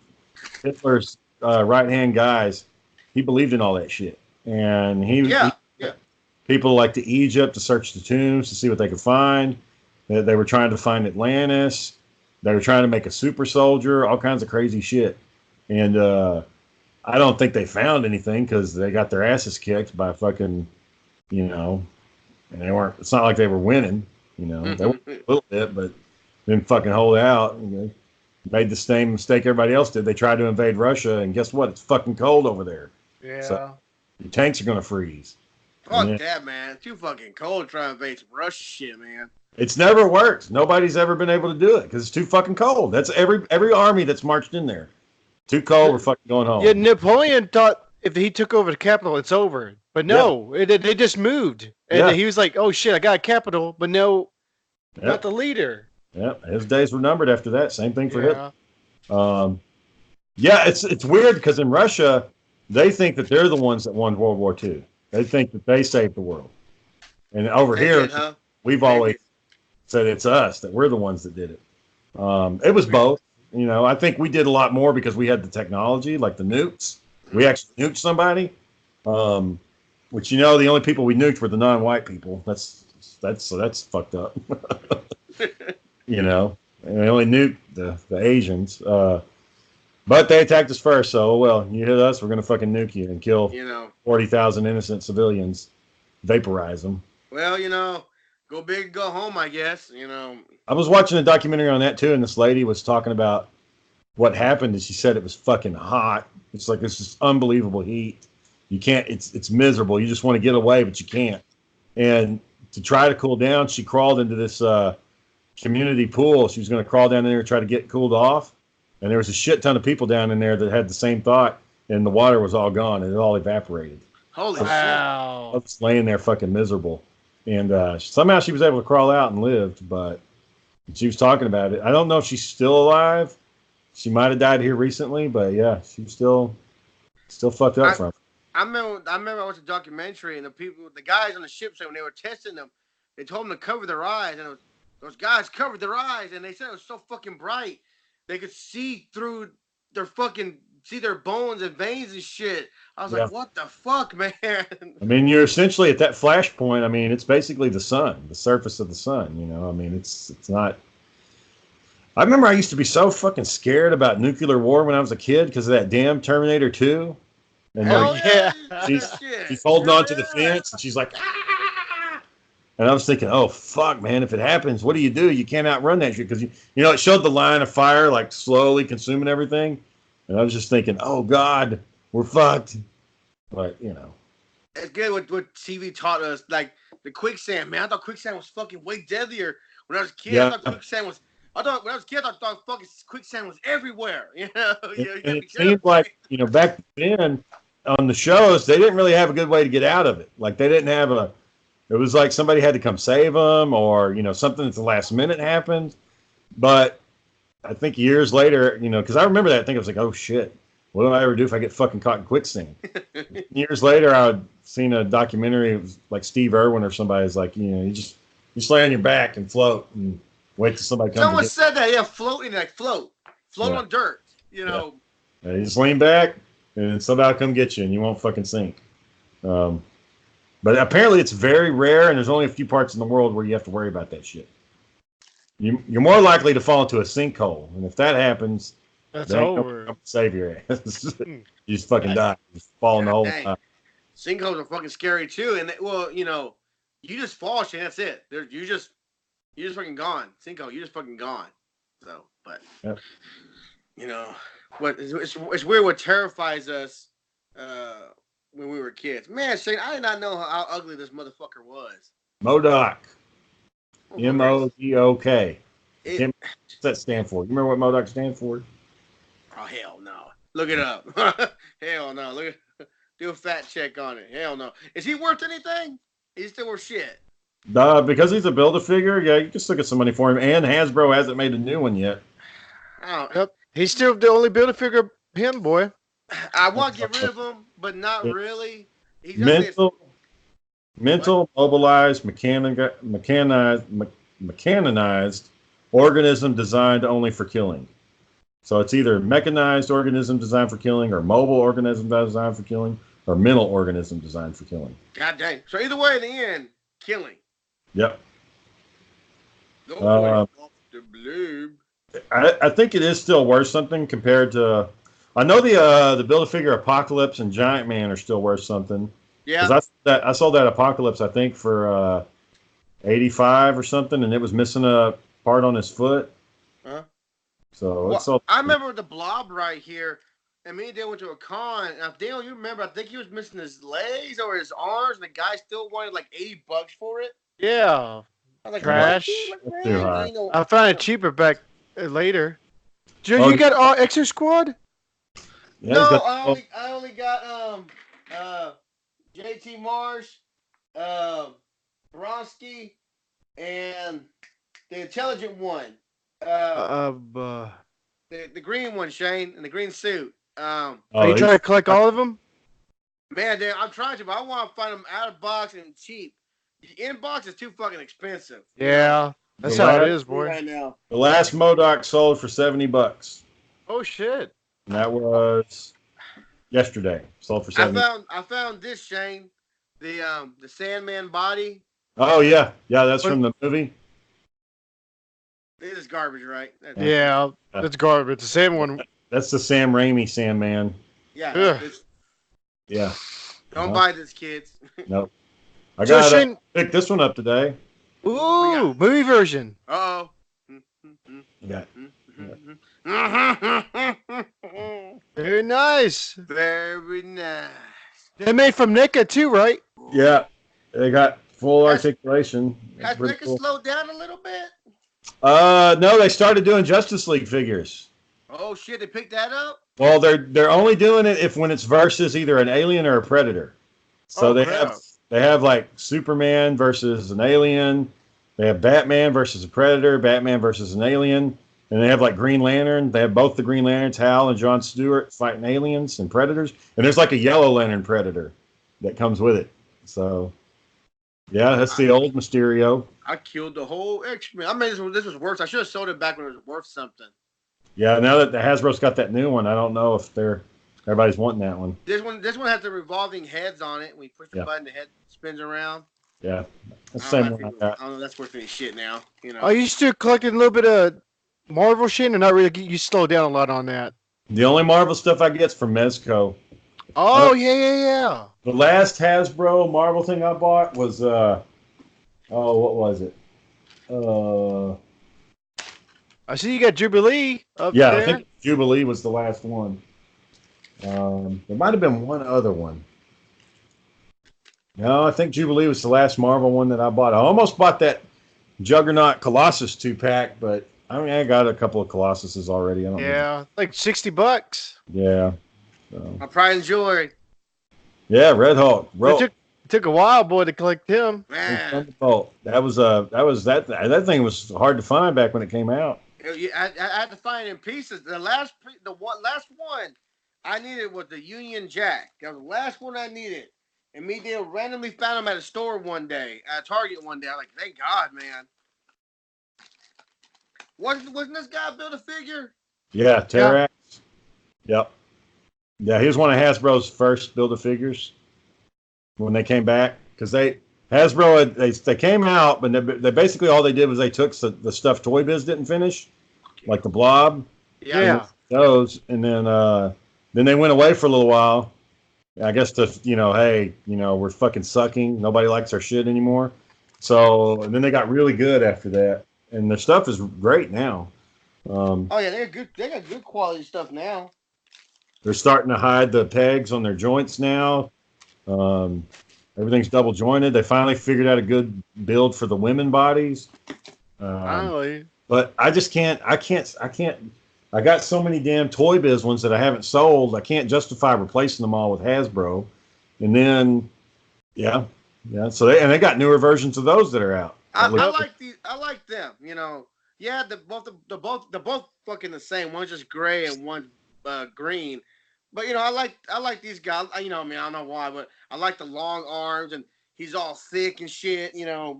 Hitler's right-hand guys, he believed in all that shit. And people like to Egypt to search the tombs to see what they could find. They were trying to find Atlantis. They were trying to make a super soldier, all kinds of crazy shit. And I don't think they found anything because they got their asses kicked by fucking, and they weren't, it's not like they were winning, they were a little bit, but didn't fucking hold out. Made the same mistake everybody else did. They tried to invade Russia, and guess what? It's fucking cold over there. Yeah. So your tanks are going to freeze. Fuck that, man. Too fucking cold trying to invade some Russia shit, man. It's never worked. Nobody's ever been able to do it because it's too fucking cold. That's every army that's marched in there. Too cold, we're fucking going home. Yeah, Napoleon thought if he took over the capital, it's over. But no, they just moved. And he was like, oh shit, I got a capital, but no, not the leader. Yep, his days were numbered after that. Same thing for Hitler. It's weird because in Russia, they think that they're the ones that won World War II. They think that they saved the world. And over here, we've always said it's us, that we're the ones that did it. It was both. I think we did a lot more because we had the technology, like the nukes. We actually nuked somebody, which the only people we nuked were the non-white people. That's fucked up. And they only nuked the Asians. But they attacked us first, so you hit us, we're gonna fucking nuke you and kill 40,000 innocent civilians, vaporize them. Well, go big, go home, I guess. I was watching a documentary on that too, and this lady was talking about what happened, and she said it was fucking hot. It's like this is unbelievable heat. You can't. It's miserable. You just want to get away, but you can't. And to try to cool down, she crawled into this community pool. She was going to crawl down in there and try to get cooled off. And there was a shit ton of people down in there that had the same thought, and the water was all gone, and it all evaporated. Holy shit! I was laying there fucking miserable. And somehow she was able to crawl out and lived, but she was talking about it. I don't know if she's still alive. She might have died here recently, but yeah, she's still fucked up from it. I remember I watched a documentary, and the guys on the ship said when they were testing them, they told them to cover their eyes, and those guys covered their eyes, and they said it was so fucking bright they could see through see their bones and veins and shit. I was like, what the fuck, man? I mean, you're essentially at that flashpoint. I mean, it's basically the sun, the surface of the sun. I mean, it's not. I remember I used to be so fucking scared about nuclear war when I was a kid because of that damn Terminator 2. And Hell she's holding on to the fence, and she's like, ah! And I was thinking, oh fuck, man, if it happens, what do? You can't outrun that shit because it showed the line of fire like slowly consuming everything, and I was just thinking, oh god, we're fucked. But it's good what TV taught us, like the quicksand. Man, I thought quicksand was fucking way deadlier when I was a kid. Yeah. I thought when I was a kid, I thought fucking quicksand was everywhere. It seemed like back then on the shows they didn't really have a good way to get out of it. Like they didn't have a. It was like somebody had to come save them, or something at the last minute happened. But I think years later, because I remember that, I think I was like, oh shit, what do I ever do if I get fucking caught in quicksand? Years later, I'd seen a documentary. It was like Steve Irwin or somebody's like, you just lay on your back and float and wait till somebody comes. Someone said that, yeah, floating, like float on dirt. Yeah, you just lean back and somebody will come get you, and you won't fucking sink. But apparently it's very rare, and there's only a few parts in the world where you have to worry about that shit. You're more likely to fall into a sinkhole, and if that happens, that's over. Come save your ass. You just fucking die. You just fall in the hole. Sinkholes are fucking scary too, and you just fall, Shane. That's it. You're just fucking gone. Sinkhole, you're just fucking gone. So, but yep. It's weird what terrifies us. When we were kids. Man, Shane, I did not know how ugly this motherfucker was. MODOK. MODOK. What's that stand for? You remember what MODOK stands for? Oh, hell no. Look it up. Hell no. Do a fact check on it. Hell no. Is he worth anything? He's still worth shit. Because he's a Build-A-Figure, yeah, you can still get some money for him. And Hasbro hasn't made a new one yet. Yep. He's still the only Build-A-Figure him, boy. I want to get rid of him, but not really. Mental, mobilized, mechanized organism designed only for killing. So it's either mechanized organism designed for killing, or mobile organism designed for killing, or mental organism designed for killing. God dang. So either way, in the end, killing. Yep. Off the bloob. I think it is still worth something compared to. I know the Build-A-Figure Apocalypse and Giant Man are still worth something. Yeah. I sold that Apocalypse, I think, for $85 or something, and it was missing a part on his foot. Huh? So I remember the Blob right here, and me and Dale went to a con. Now, Dale, you remember? I think he was missing his legs or his arms, and the guy still wanted like $80 for it. Yeah. I was like, trash. Like, too high. I found it cheaper back later. Joe, you got all Exo Squad? Yeah, no, I only got JT Marsh, Bronski, and the intelligent one. The green one, Shane, in the green suit. Are you trying to collect all of them? Man, I'm trying to, but I want to find them out of box and cheap. The in box is too fucking expensive. Yeah, that's how it is, boy. Right now. The last MODOK sold for $70. Oh shit! And that was yesterday. Sold for $70. I found this, Shane. The Sandman body. Oh yeah, that's from the movie. It is garbage, right? Yeah, it's garbage. The same one. That's the Sam Raimi Sandman. Yeah. Yeah. Don't buy this, kids. Nope. I got to pick this one up today. Ooh, movie version. Uh-oh. Yeah. Very nice. Very nice. They're made from NECA too, right? Yeah. They got full articulation. Has NECA slowed down a little bit? No, they started doing Justice League figures. Oh shit, they picked that up? Well, they're only doing it when it's versus either an alien or a predator. So they have like Superman versus an alien. They have Batman versus a predator, Batman versus an alien, and they have like Green Lantern. They have both the Green Lanterns, Hal and John Stewart, fighting aliens and predators. And there's like a Yellow Lantern predator that comes with it. So yeah, that's the old Mysterio. I killed the whole X-Men. I mean, this was worth. I should have sold it back when it was worth something. Yeah, now that the Hasbro's got that new one, I don't know if everybody's wanting that one. This one has the revolving heads on it. When you push the button, the head spins around. Yeah, that's the same one I got. I don't know. That's worth any shit now. You know. Are you still collecting a little bit of Marvel shit, or not really? You slowed down a lot on that. The only Marvel stuff I get's from Mezco. Oh yeah. The last Hasbro Marvel thing I bought was Oh, what was it? I see you got Jubilee up Yeah, there. I think Jubilee was the last one. There might have been one other one. No, I think Jubilee was the last Marvel one that I bought. I almost bought that Juggernaut Colossus 2-pack, but I mean, I got a couple of Colossuses already. I don't need Yeah, like $60. Yeah. So. My pride and joy. Yeah, Red Hulk. It took a while, boy, to collect him. Man. Thunderbolt. That thing was hard to find back when it came out. I had to find it in pieces. The last one I needed was the Union Jack. That was the last one I needed. And me deal randomly found him at a store one day, at Target one day. I'm like, thank God, man. Wasn't this guy build a figure? Yeah, Terrax. Yep. Yeah, he was one of Hasbro's first Build-A-Figures when they came back. Because Hasbro, they came out, but they basically all they did was they took the stuff Toy Biz didn't finish, like the Blob. Yeah. Those, and then they went away for a little while. I guess hey, we're fucking sucking. Nobody likes our shit anymore. So, and then they got really good after that. And their stuff is great now. Oh yeah, they're good. They got good quality stuff now. They're starting to hide the pegs on their joints now. Everything's double jointed. They finally figured out a good build for the women bodies. Finally. But I just can't. I got so many damn Toy Biz ones that I haven't sold. I can't justify replacing them all with Hasbro. And then, yeah. So they got newer versions of those that are out. I like these. I like them. Yeah, they're both fucking the same. One's just gray and one's green. But I like these guys. I don't know why, but I like the long arms and he's all thick and shit. I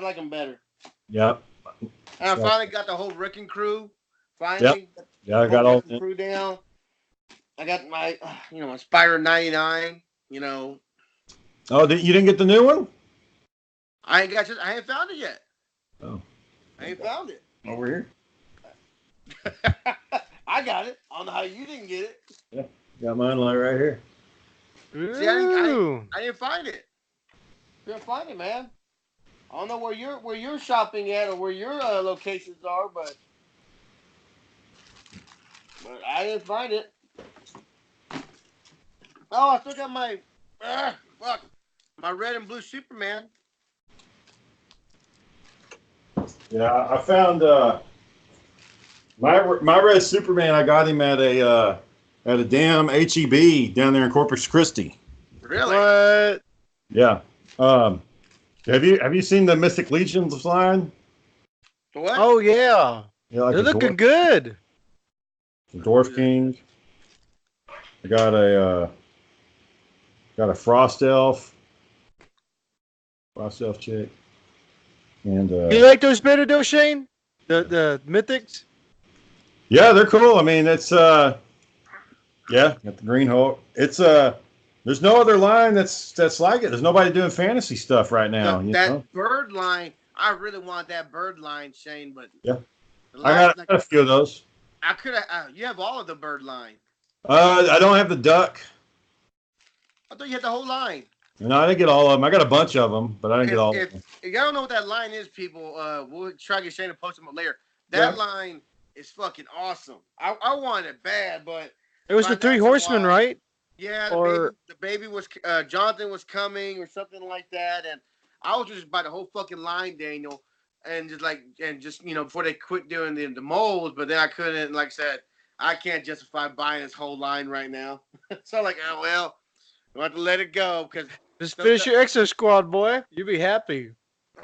like him better. Yep. And I finally got the whole Wrecking Crew. Finally, yeah, I got all the crew down. I got my, my Spyro 99. Oh, you didn't get the new one? I ain't found it yet. Oh, I ain't found it. Over here. I got it. I don't know how you didn't get it. Yeah, got mine right here. See, I didn't find it. Couldn't find it, man. I don't know where you're shopping at or where your locations are, but I didn't find it. Oh, I still got my red and blue Superman. Yeah, I found my red Superman. I got him at a damn HEB down there in Corpus Christi. Really? What? Yeah. Have you seen the Mythic Legions line? What? Oh yeah. Like they're looking good. The Dwarf King. I got a Frost Elf chick. And you like those better, though, Shane? The Mythics? Yeah, they're cool. I mean, it's got the Green Hulk. It's there's no other line that's like it. There's nobody doing fantasy stuff right now. That bird line, I really want that bird line, Shane, but yeah, I got a few of those. I could have. You have all of the bird line. I don't have the duck. I thought you had the whole line. No, I didn't get all of them. I got a bunch of them, but I didn't get all of them. If y'all don't know what that line is, people, we'll try to get Shane to post them up later. That line is fucking awesome. I want it bad, but it was the Three Horsemen, right? Yeah, the baby was Jonathan was coming or something like that, and I was just buy the whole fucking line, Daniel, and just before they quit doing the molds, but then I couldn't. Like I said, I can't justify buying this whole line right now. So oh well, I have to let it go because just finish your Exo Squad, boy. You'll be happy.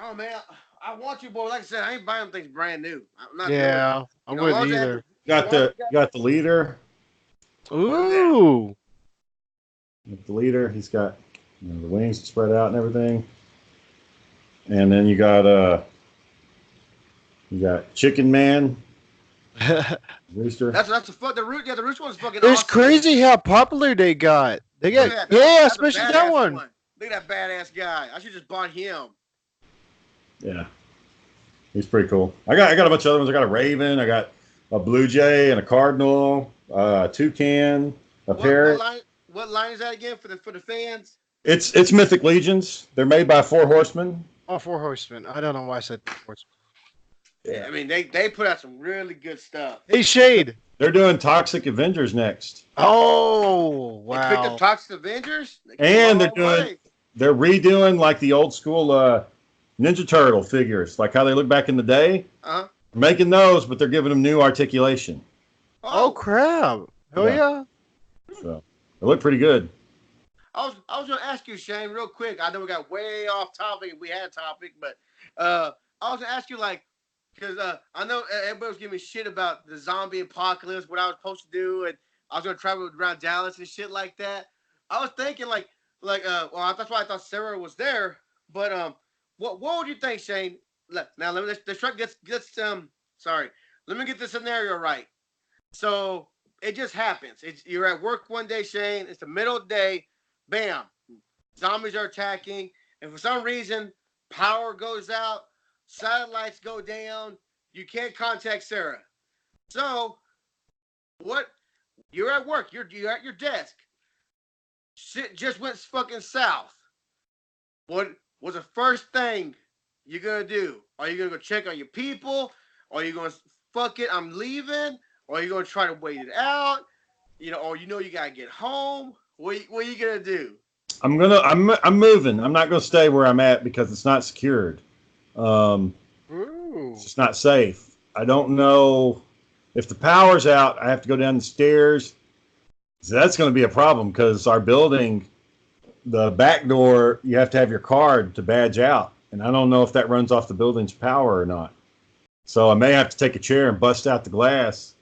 Oh man, I want you, boy. Like I said, I ain't buying things brand new. I'm not. Yeah, I wouldn't either. Got the leader. Ooh. The leader, he's got the wings spread out and everything, and then you got Chicken Man, Rooster. That's the root. Yeah, the Rooster one's fucking. It's awesome. crazy how popular they got. They got especially that one. Look at that badass guy. I should just bought him. Yeah, he's pretty cool. I got a bunch of other ones. I got a Raven. I got a Blue Jay and a Cardinal, a Toucan, a Parrot. What line is that again for the fans? It's Mythic Legions. They're made by Four Horsemen. Oh, Four Horsemen. I don't know why I said Four Horsemen. Yeah, I mean, they put out some really good stuff. Hey, Shade. They're doing Toxic Avengers next. Oh, They picked up wow. Toxic Avengers. And they're redoing like the old school Ninja Turtle figures, like how they look back in the day. Uh-huh. They're making those, but they're giving them new articulation. Oh, crap. Oh, yeah. So they look pretty good. I was going to ask you, Shane, real quick. I know we got way off topic. We had a topic, but I was going to ask you, like, because I know everybody was giving me shit about the zombie apocalypse, what I was supposed to do, and I was going to travel around Dallas and shit like that. I was thinking, well, that's why I thought Sarah was there. But what would you think, Shane? Now let's try sorry. Let me get the scenario right. So it just happens. You're at work one day, Shane. It's the middle of the day. Bam, zombies are attacking, and for some reason, power goes out, satellites go down. You can't contact Sarah. So, what? You're at work. You're at your desk. Shit just went fucking south. What was the first thing you're gonna do? Are you gonna go check on your people? Are you gonna fuck it? I'm leaving. Or are you gonna try to wait it out? Or you gotta get home. What are you gonna do? I'm moving. I'm not gonna stay where I'm at because it's not secured. It's just not safe. I don't know if the power's out. I have to go down the stairs. So that's going to be a problem because our building, the back door, you have to have your card to badge out, and I don't know if that runs off the building's power or not. So I may have to take a chair and bust out the glass,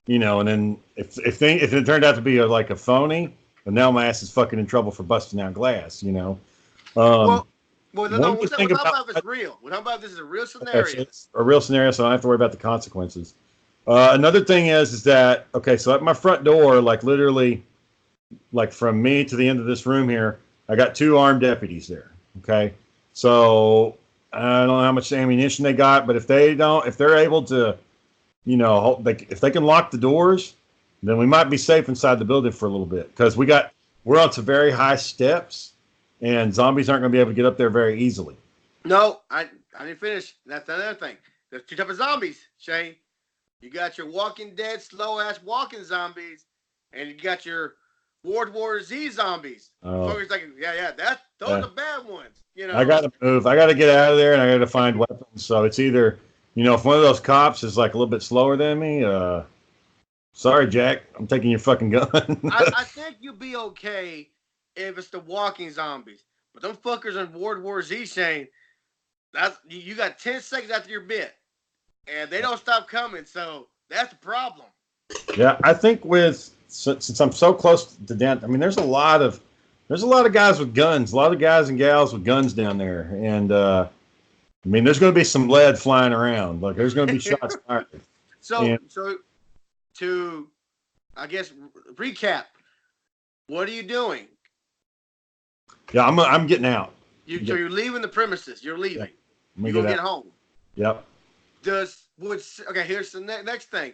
and then if it turned out to be like a phony, then now my ass is fucking in trouble for busting out glass, no, we're talking about if it's real. We're talking about if this is a real scenario. Okay, so a real scenario, so I don't have to worry about the consequences. Another thing is that, okay, so at my front door, like literally, like from me to the end of this room here, I got 2 armed deputies there, okay? So I don't know how much ammunition they got, but if they're able to, if they can lock the doors, then we might be safe inside the building for a little bit because we're on some very high steps, and zombies aren't going to be able to get up there very easily. No, I didn't finish. That's another thing. There's 2 types of zombies, Shane. You got your Walking Dead, slow-ass walking zombies, and you got your World War Z zombies. Oh. So it's like, those are the bad ones. I got to move. I got to get out of there, and I got to find weapons. So it's either, if one of those cops is like a little bit slower than me, sorry, Jack, I'm taking your fucking gun. I think you'll be okay if it's the walking zombies. But them fuckers in World War Z, Shane, you got 10 seconds after your bit. And they don't stop coming, so that's the problem. Yeah, I think since I'm so close to Dent, I mean, there's a lot of guys with guns, a lot of guys and gals with guns down there, and I mean, there's going to be some lead flying around. Like, there's going to be shots fired. So to, I guess, recap, what are you doing? Yeah, I'm getting out. So you're leaving the premises. You're leaving. Yeah, you're going to get home. Yep. Here's the next thing.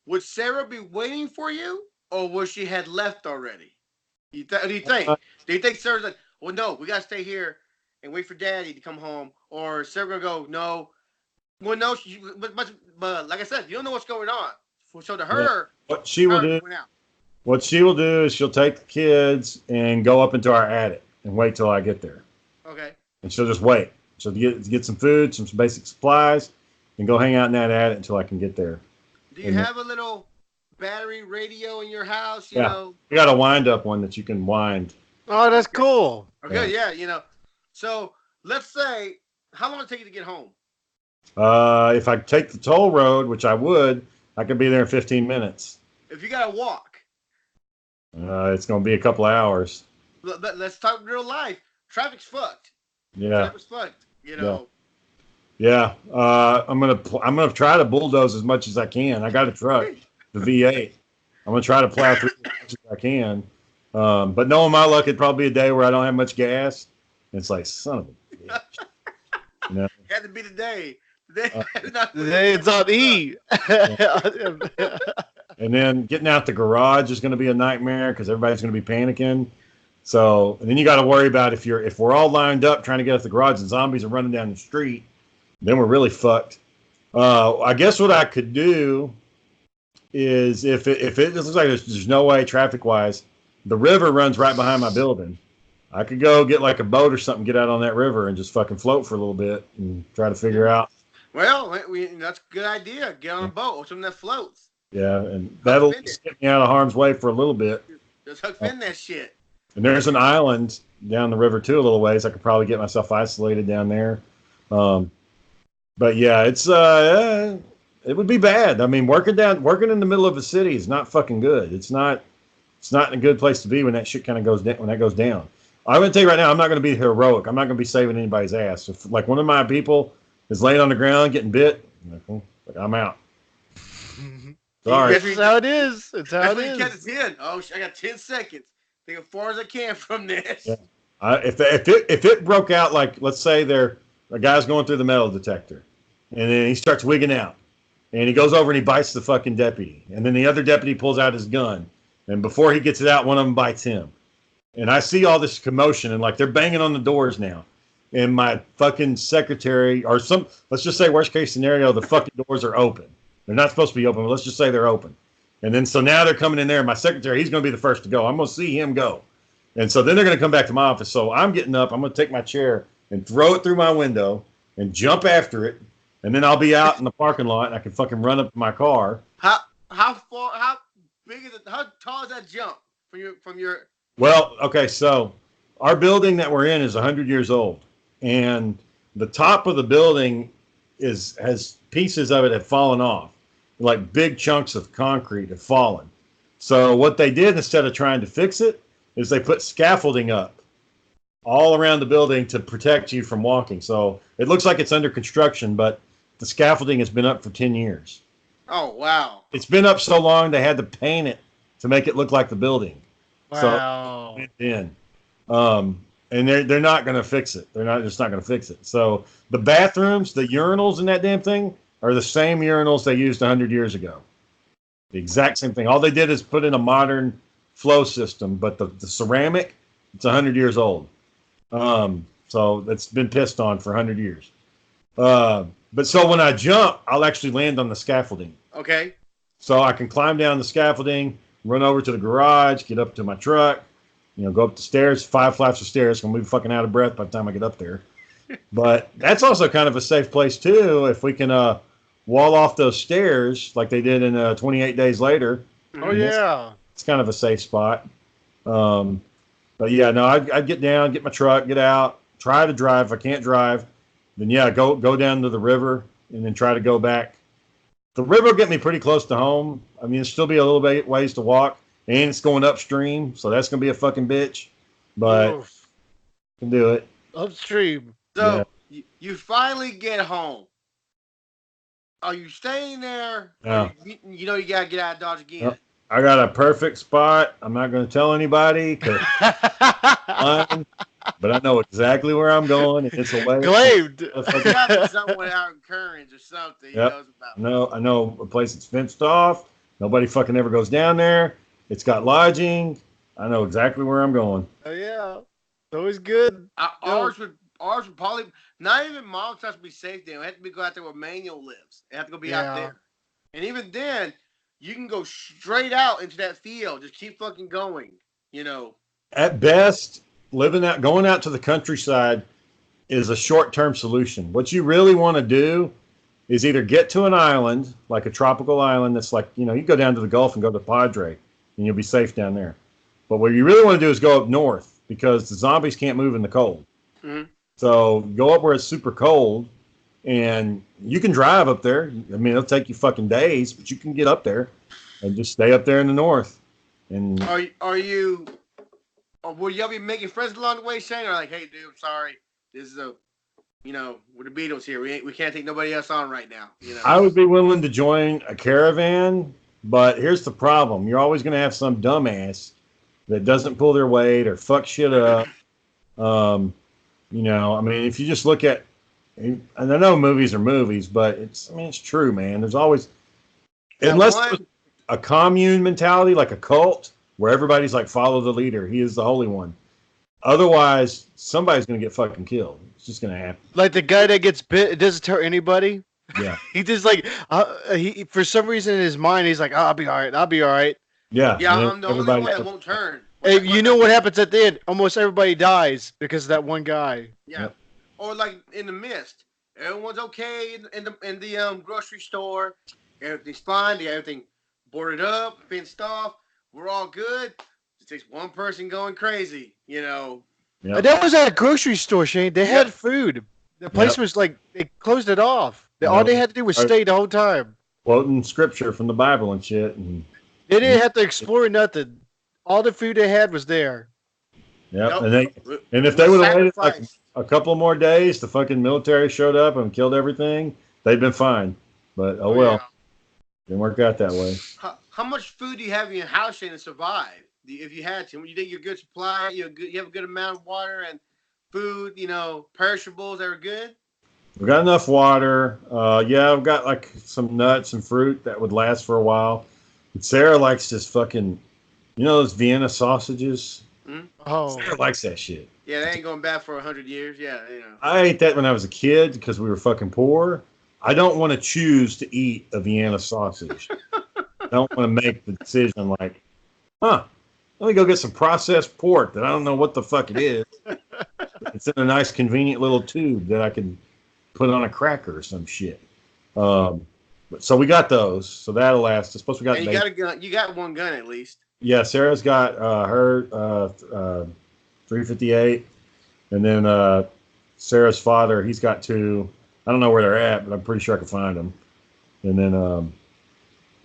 Would Sarah be waiting for you, or would she had left already? Do you think? Do you think Sarah's like, well, no, we got to stay here and wait for Daddy to come home, or Sarah gonna go, no? Well, no, but like I said, you don't know what's going on. So to her, what she will do is she'll take the kids and go up into our attic and wait till I get there. Okay. And she'll just wait. She'll get some food, some basic supplies, and go hang out in that attic until I can get there. Do you have a little battery radio in your house? You know, we got a wind-up one that you can wind. Oh, that's cool. Okay, yeah. So let's say, how long does it take you to get home? If I take the toll road, which I would, I could be there in 15 minutes. If you got to walk? It's going to be a couple of hours. Let's talk real life. Traffic's fucked. Yeah. Traffic's fucked. Yeah. I'm gonna try to bulldoze as much as I can. I got a truck, the V8. I'm gonna try to plow through as much as I can. But knowing my luck, it'd probably be a day where I don't have much gas. It's like, son of a bitch. Had to be the day. Today it's on E. And then getting out the garage is going to be a nightmare because everybody's going to be panicking. So, and then you got to worry about if we're all lined up trying to get at the garage and zombies are running down the street, then we're really fucked. I guess what I could do is if it looks like there's no way traffic wise, the river runs right behind my building. I could go get like a boat or something, get out on that river and just fucking float for a little bit and try to figure out. Well, that's a good idea. Get on a boat or something that floats. Yeah, and that'll get me out of harm's way for a little bit. Just hook in that shit. And there's an island down the river too, a little ways. I could probably get myself isolated down there. But yeah, it's it would be bad. I mean, working in the middle of a city is not fucking good. It's not a good place to be when that shit kind of goes down. When that goes down, I'm gonna tell you right now, I'm not gonna be heroic. I'm not gonna be saving anybody's ass. If like one of my people is laying on the ground getting bit, I'm out. Sorry. That's how it is. It's how it is. Catch 10. Oh, I got 10 seconds. Think as far as I can from this. Yeah. If it broke out, like let's say a guy's going through the metal detector, and then he starts wigging out, and he goes over and he bites the fucking deputy, and then the other deputy pulls out his gun, and before he gets it out, one of them bites him, and I see all this commotion, and like they're banging on the doors now, and my fucking secretary or let's just say worst case scenario, the fucking doors are open. They're not supposed to be open, but let's just say they're open. And then so now they're coming in there, and my secretary, he's going to be the first to go. I'm going to see him go. And so then they're going to come back to my office. So I'm getting up. I'm going to take my chair and throw it through my window and jump after it. And then I'll be out in the parking lot, and I can fucking run up to my car. How big is it? How tall is that jump from your? Well, okay, so our building that we're in is 100 years old, and the top of the building has pieces of it have fallen off, like big chunks of concrete have fallen. So what they did instead of trying to fix it is they put scaffolding up all around the building to protect you from walking. So it looks like it's under construction, but the scaffolding has been up for 10 years. Oh, wow. It's been up so long they had to paint it to make it look like the building. Wow. So, and they're not going to fix it. They're just not going to fix it. So the bathrooms, the urinals in that damn thing are the same urinals they used 100 years ago. The exact same thing. All they did is put in a modern flow system, but the ceramic, it's 100 years old. So it's been pissed on for 100 years. But so when I jump, I'll actually land on the scaffolding. Okay. So I can climb down the scaffolding, run over to the garage, get up to my truck, go up the stairs, 5 flights of stairs. I'm going to be fucking out of breath by the time I get up there. But that's also kind of a safe place, too, if we can wall off those stairs like they did in 28 Days Later. Oh, yeah. It's kind of a safe spot. But, yeah, no, I'd get down, get my truck, get out, try to drive. If I can't drive, then, yeah, go down to the river and then try to go back. The river will get me pretty close to home. I mean, it'll still be a little bit ways to walk. And it's going upstream, so that's going to be a fucking bitch. But I can do it. Upstream. So you finally get home. Are you staying there? Yeah. You got to get out of Dodge again. Yep. I got a perfect spot. I'm not going to tell anybody, but I know exactly where I'm going. And it's away. Claimed. Somewhere out in Currens or something. Yep. I know a place that's fenced off. Nobody fucking ever goes down there. It's got lodging. I know exactly where I'm going. Oh yeah, always good. Ours would probably not even mom's house would be safe there. It had to go out there where Manuel lives. It had to go be out there. And even then, you can go straight out into that field. Just keep fucking going. At best, going out to the countryside is a short-term solution. What you really want to do is either get to an island, like a tropical island that's like, you go down to the Gulf and go to Padre, and you'll be safe down there. But what you really want to do is go up north because the zombies can't move in the cold. Mm-hmm. So go up where it's super cold, and you can drive up there. I mean, it'll take you fucking days, but you can get up there and just stay up there in the north. And will y'all be making friends along the way, Shane? Or like, hey, dude, I'm sorry. This is with the Beatles here. We can't take nobody else on right now. I would be willing to join a caravan. But here's the problem. You're always going to have some dumbass that doesn't pull their weight or fuck shit up. I mean, if you just look at, and I know movies are movies, but it's true, man. There's always, unless there's a commune mentality, like a cult, where everybody's like, follow the leader. He is the holy one. Otherwise, somebody's gonna get fucking killed. It's just gonna happen. Like the guy that gets bit, it doesn't hurt anybody. Yeah. He just like he for some reason in his mind he's like, oh, I'll be all right. I'll be all right. Yeah. Yeah, and I'm the only one that won't turn. Hey, you know what happens at the end? Almost everybody dies because of that one guy. Yeah. Yep. Or like in the Mist, everyone's okay in the grocery store. Everything's fine. They got everything boarded up, fenced off. We're all good. It takes one person going crazy, you know. Yep. And that was at a grocery store, Shane. They had Yep. food. The place was like they closed it off. Yep. All they had to do was stay the whole time. Quoting scripture from the Bible and shit. And They didn't have to explore nothing. All the food they had was there. yeah, Nope. and if they would have waited like Sacrifice. a couple more days, the fucking military showed up and killed everything, they'd been fine. But oh well, Yeah. didn't work out that way. How much food do you have in your house Shane, to survive? If you had to, you think you're good supply, you have a good amount of water and food, you know, perishables that are good. We got enough water. Yeah, I've got like some nuts and fruit that would last for a while. And Sarah likes this fucking, you know, those Vienna sausages. Oh, Sarah likes that shit. Yeah, they ain't going bad for 100 years. Yeah, you know. I ate that when I was a kid because we were fucking poor. I don't want to choose to eat a Vienna sausage. I don't want to make the decision like, let me go get some processed pork that I don't know what the fuck it is. It's in a nice, convenient little tube that I can put on a cracker or some shit. So we got those, so that'll last. I suppose we got. And you got a gun. You got one gun at least. Yeah, Sarah's got her 358, and then Sarah's father, he's got two. I don't know where they're at, but I'm pretty sure I can find them. And then,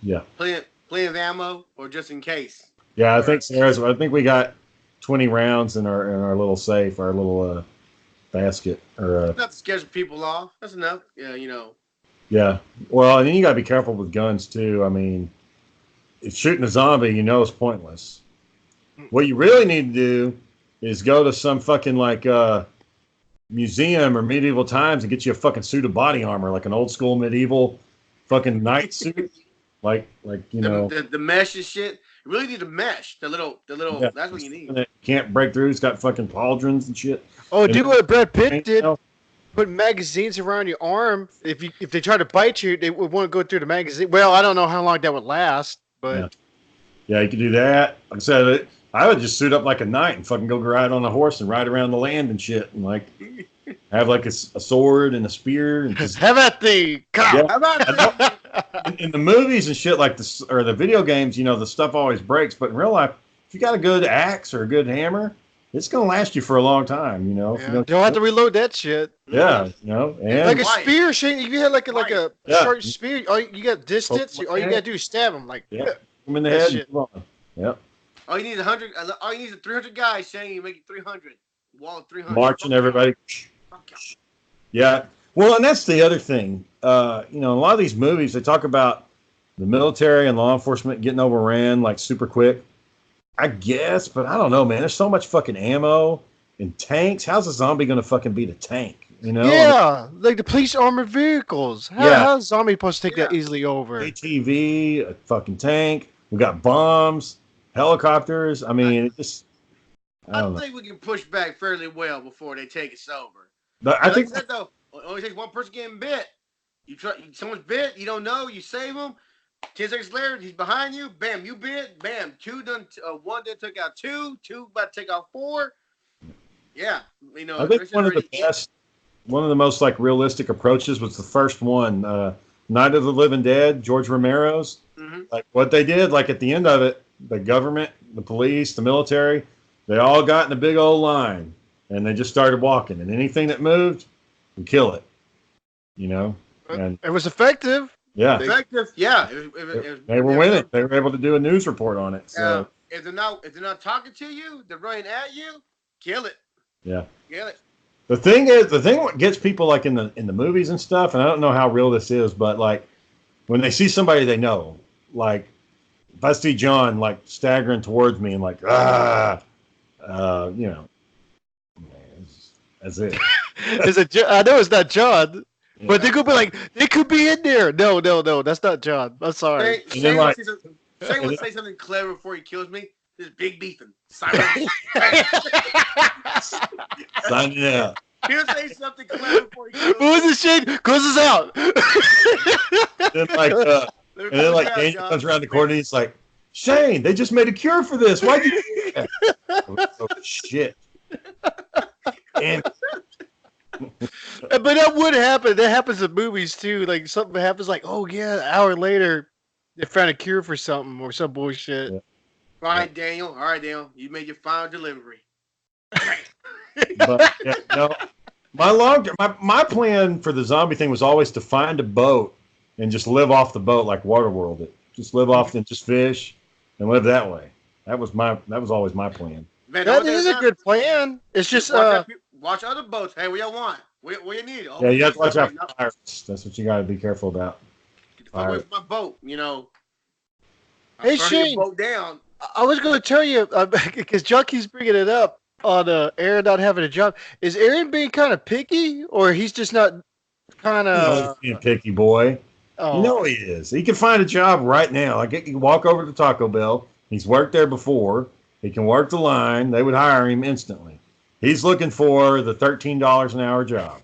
yeah. Plenty of ammo, or just in case. Yeah, I think Sarah's. I think we got 20 rounds in our little safe, our little basket. Or Not to scare some people off. That's enough. Yeah, you know. yeah. Well, and then you got to be careful with guns too. I mean, if shooting a zombie, you know, it's pointless. What you really need to do is go to some fucking like museum or medieval times and get you a fucking suit of body armor, like an old school medieval fucking knight suit, like you know, the mesh and shit. You really need the mesh. The little. Yeah. That's what you need. that can't break through. It's got fucking pauldrons and shit. oh, And- do what Brad Pitt did. You know, Put magazines around your arm. If they try to bite you, they would want to go through the magazine. Well, I don't know how long that would last, but Yeah, you could do that. Like I said, I would just suit up like a knight and fucking go ride on a horse and ride around the land and shit, and like have like a sword and a spear and just have at the cop. Yeah. How about in the movies and shit like this or the video games, you know, the stuff always breaks. But in real life, if you got a good axe or a good hammer, it's gonna last you for a long time. You know, if you Yeah, don't- don't have to reload that shit. yeah, you know, and Like a Right. spear, Shane. If you had like a Yeah. short spear, all you got distance. All you gotta do is stab them. Like yeah, them in the That head. shit. And move on. Yep, all you need is 100. All you need is 300 guys. Shane, you make it 300. Wall of 300. marching everybody. Fuck yeah. Yeah. Well, and that's the other thing. You know, a lot of these movies, they talk about the military and law enforcement getting overran like super quick. I guess, but I don't know, man. There's so much fucking ammo and tanks. How's a zombie going to fucking beat a tank? You know? yeah, like the police armored vehicles. How's zombie supposed to take that Yeah. easily over? ATV, a fucking tank. We got bombs, helicopters. I mean, it just, I I don't know. think we can push back fairly well before they take us over. But I Like think I said, though, it only takes one person getting bit. Someone's bit, you don't know, you save him. 10 seconds later, he's behind you. Bam, you bit. Bam, one done took out two about to take out four. Yeah, you know. I think there's one of the already- best, one of the most like realistic approaches was the first one, Night of the Living Dead, George Romero's. Mhm. Like what they did, like at the end of it, the government, the police, the military, they all got in a big old line and they just started walking, and anything that moved, would kill it. You know, and It was effective. yeah, Effective. Yeah. they were winning. They were able to do a news report on it. So If they're not talking to you, they're running at you. Kill it. yeah. Kill it. The thing what gets people like in the movies and stuff, and I don't know how real this is, but like when they see somebody they know, like if I see John like staggering towards me and like you know, that's it. I know it's not John, but Yeah. they could be like, they could be in there. No, that's not John. I'm sorry. Shane then, like- would say something clever before he kills me. This is Big Beefing. Signing out. He'll say something clever before he goes. What was it, Shane? Close us out. And then Daniel comes around the corner and he's like, Shane, they just made a cure for this. Why'd you do that? Oh, shit. And but that would happen. That happens in movies too. Like something happens, like, oh yeah, an hour later, they found a cure for something or some bullshit. Yeah. All right, Daniel. You made your final delivery. But yeah, no, my plan for the zombie thing was always to find a boat and just live off the boat like Waterworld it. Just live off and just fish and live that way. That was always my plan. Man, that is a good plan. It's just watch other boats. Hey, what y'all want? What you need? Oh, yeah, you have to watch out for pirates. That's what you got to be careful about. Get the fuck away from my boat, you know. Hey, Shane. Boat down. I was going to tell you, because Junky's bringing it up on Aaron not having a job. Is Aaron being kind of picky, or he's just not kind of... He's being picky, boy. Oh. You know he is. He can find a job right now. Like, he can walk over to Taco Bell. He's worked there before. He can work the line. They would hire him instantly. He's looking for the $13 an hour job.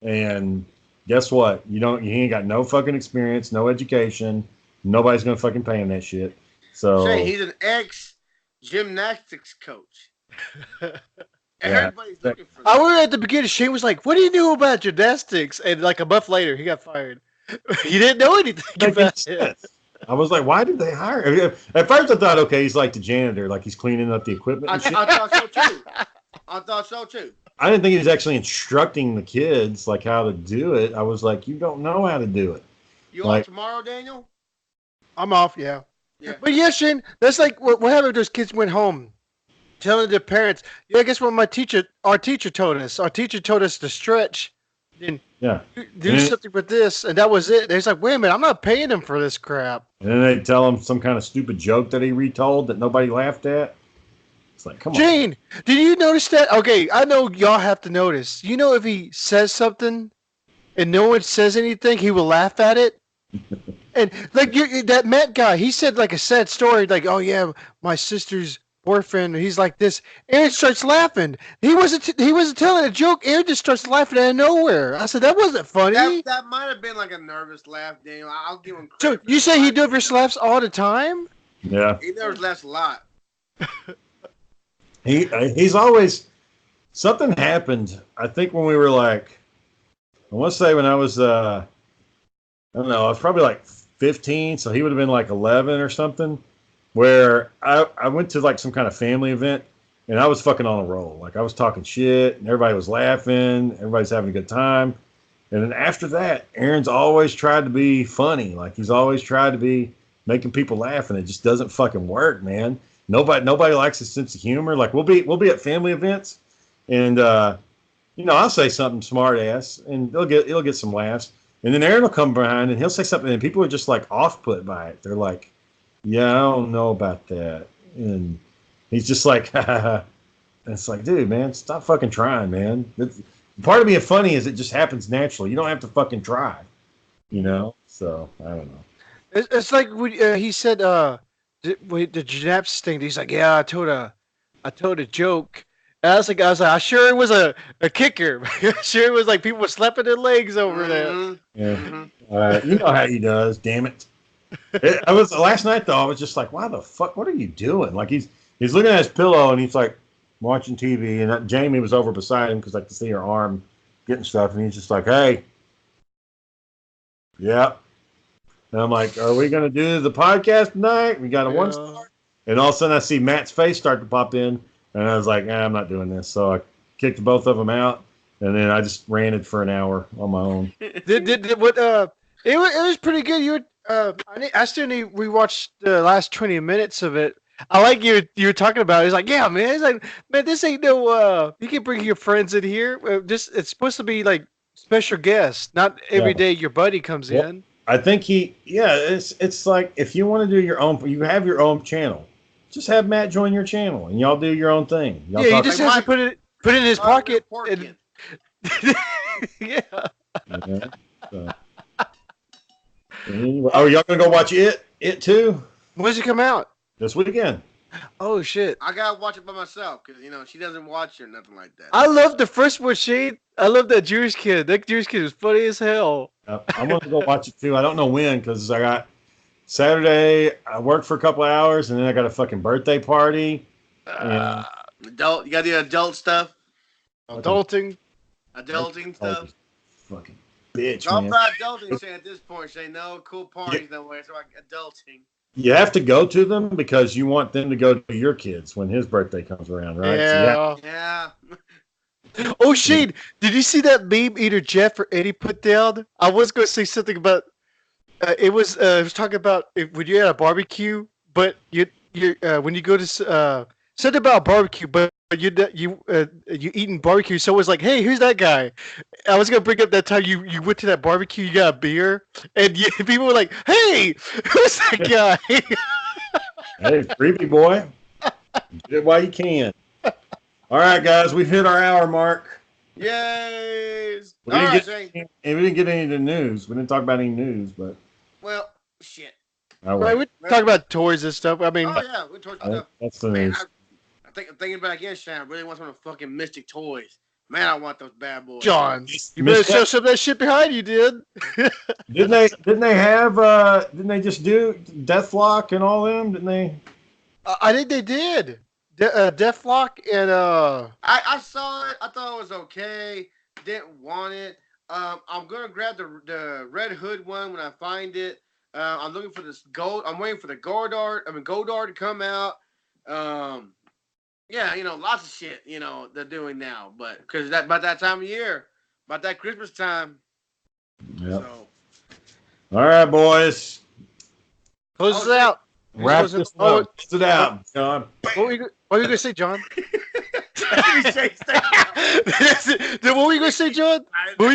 And guess what? He ain't got no fucking experience, no education. Nobody's going to fucking pay him that shit. So Shane, he's an ex-gymnastics coach. Everybody's looking for that. I remember at the beginning, Shane was like, what do you know about gymnastics? And like a month later, he got fired. He didn't know anything about it. I was like, why did they hire him? At first I thought, okay, he's like the janitor, like he's cleaning up the equipment and shit. I thought so too. I didn't think he was actually instructing the kids like how to do it. I was like, you don't know how to do it. You off tomorrow, Daniel? I'm off, yeah. But yeah, Shane, that's like what happened if those kids went home telling their parents, yeah, I guess what our teacher told us. Our teacher told us to stretch and do something with this, and that was it. They're like, wait a minute, I'm not paying them for this crap. And then they tell him some kind of stupid joke that he retold that nobody laughed at. It's like, come on. Jane, did you notice that? Okay, I know y'all have to notice. You know if he says something and no one says anything, he will laugh at it? And like that Matt guy, he said like a sad story, like, oh yeah, my sister's boyfriend, he's like this. Aaron starts laughing. He wasn't telling a joke. Aaron just starts laughing out of nowhere. I said that wasn't funny. That might have been like a nervous laugh, Daniel. I'll give him credit. So you say he nervous laughs all the time? Yeah, he nervous laughs a lot. He's always something happened. I think when we were like, I want to say when I was I don't know, I was probably like 15, so he would have been like 11 or something, where I went to like some kind of family event and I was fucking on a roll. Like I was talking shit and everybody was laughing, everybody's having a good time. And then after that, Aaron's always tried to be funny. Like he's always tried to be making people laugh, and it just doesn't fucking work, man. Nobody likes his sense of humor. Like we'll be at family events and I'll say something smart ass and it'll get some laughs. And then Aaron will come behind and he'll say something and people are just like off put by it. They're like, yeah, I don't know about that. And he's just like, and it's like, dude, man, stop fucking trying, man. Part of being funny is it just happens naturally. You don't have to fucking try, So I don't know. It's like he said the gymnastics thing. He's like, yeah, I told a joke. And I was like, I sure it was a kicker. Sure it was like people were slapping their legs over there. Yeah. You know how he does, damn it. I was last night though, I was just like, why the fuck, what are you doing? Like he's looking at his pillow and he's like watching TV, and Jamie was over beside him because I could see her arm getting stuff, and he's just like, hey. Yeah. And I'm like, are we gonna do the podcast tonight? We got a 1-star. And all of a sudden I see Matt's face start to pop in. And I was like, I'm not doing this. So I kicked both of them out, and then I just ranted for an hour on my own. It was pretty good. I still need to rewatch the last 20 minutes of it. I like you were talking about it. He's like, yeah, man. He's like, man, this ain't no. You can bring your friends in here. It's supposed to be like special guests, not every day your buddy comes in. I think it's like if you want to do your own, you have your own channel. Just have Matt join your channel, and y'all do your own thing. He just has to put it in his pocket. And... yeah. So. Anyway, y'all gonna go watch it too? When's it come out? This weekend. Oh shit! I gotta watch it by myself because she doesn't watch it or nothing like that. I love the first one, Shane. I love that Jewish kid. That Jewish kid was funny as hell. I'm gonna go watch it too. I don't know when because I got Saturday. I worked for a couple of hours and then I got a fucking birthday party. Adult, you got the adult stuff. Adulting Stuff. Fucking bitch, Not man. about adulting, Shane. At this point, Shane, no cool parties, no way. It's like adulting. You have to go to them because you want them to go to your kids when his birthday comes around, right? Yeah. Yeah. Oh, Shane, did you see that meme either Jeff or Eddie put down? I was going to say something about. It was talking about when you're at a barbecue, but you when you go to something about barbecue, but you eating barbecue. So it was like, hey, who's that guy? I was gonna bring up that time you went to that barbecue, you got a beer, and people were like, hey, who's that guy? Hey, freebie boy, get it while you can. All right, guys, we've hit our hour mark. Yay! We All didn't right, get, Shane. and we didn't get any of the news. We didn't talk about any news, but Well, shit. Right, we talk about toys and stuff. I mean, Oh yeah, we talked about stuff. that's the Man, news. I'm thinking about it again, Shane. I really want some of the fucking Mystic toys. Man, I want those bad boys. John, you better show some of that shit behind you, did. Didn't they have didn't they just do Deathlock and all them? Didn't they? I think they did. Deathlock and I saw it. I thought it was okay. Didn't want it. I'm gonna grab the Red Hood one when I find it. I'm looking for this gold. I'm waiting for the Goldar to come out. Yeah, lots of shit. They're doing now, but because about that time of year, about that Christmas time. Yep. So, All right, boys. close it out. Wrap Close it- this oh, up. Close it out, John. What were you going to say, John? What were you going to say, John? What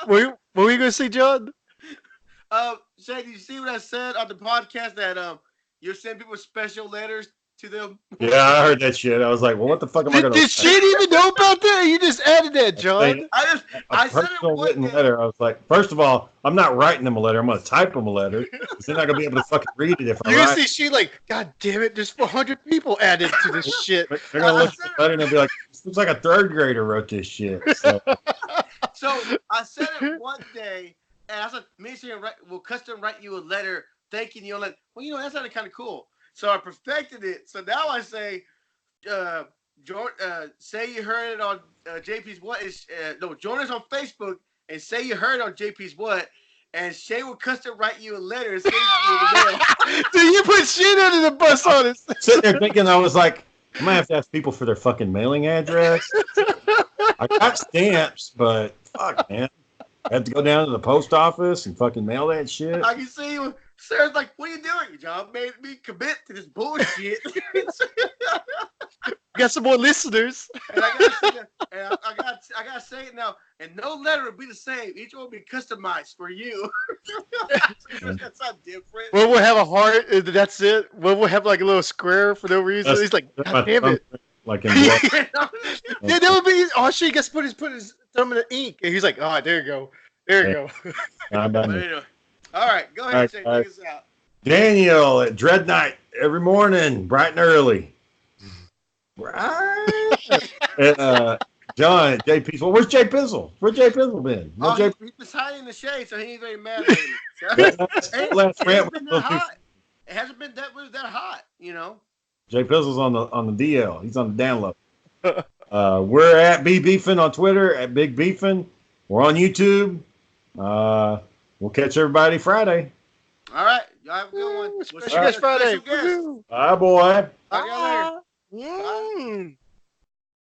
were you going to say, John? Shay, did you see what I said on the podcast that you're sending people special letters to them? Yeah, I heard that shit. I was like, well, what the fuck am I going to Did Shane even know about that? You just added that, John. I said it personal one written day. letter. I was like, first of all, I'm not writing them a letter. I'm going to type them a letter. 'Cause they're not going to be able to fucking read it if I You're going write. to see Shane like, God damn it, there's 400 people added to this shit. They're going to look at the letter and they'll be like, this looks like a third grader wrote this shit. So, So I said it one day, and I said, me and Shane will custom write you a letter thanking you. I'm like, well, that sounded kind of cool. So I perfected it. So now I say, say you heard it on JP's What. Join us on Facebook and say you heard it on JP's What. And Shay will custom write you a letter and send it to you in the mail. Dude, you put Shane under the bus on it. sitting there thinking, I was like, I might have to ask people for their fucking mailing address. I got stamps, but fuck, man. I had to go down to the post office and fucking mail that shit. I can see you. Sarah's like, what are you doing? John made me commit to this bullshit. Got some more listeners. And I gotta say it now. And no letter will be the same. Each one will be customized for you. That's not different. Well, we'll have a heart. And that's it. Well, we'll have like a little square for no reason. He's like, That's God my damn it. like in blood. Yeah, that would be. Oh, shit, he gets put his thumb in the ink, and he's like, oh, there you go, there you go. I'm But done. anyway. All right, go ahead, All right, Shane. guys. Take us out. Daniel at Dread Night every morning, bright and early. Right. And, John at J Pizzle. Where's J Pizzle? Where's J Pizzle been? No Oh, J he was hiding in the shade, so he ain't very mad at me. So, Last it rant hasn't been was that hot. It hasn't been that hot, J Pizzle's on the DL. He's on the download. We're at B Beefin on Twitter, at Big Beefin. We're on YouTube. We'll catch everybody Friday. All right, y'all have a good one. Special guest Friday. Special guest. Woohoo. Bye, boy. Talk to y'all later. Mm.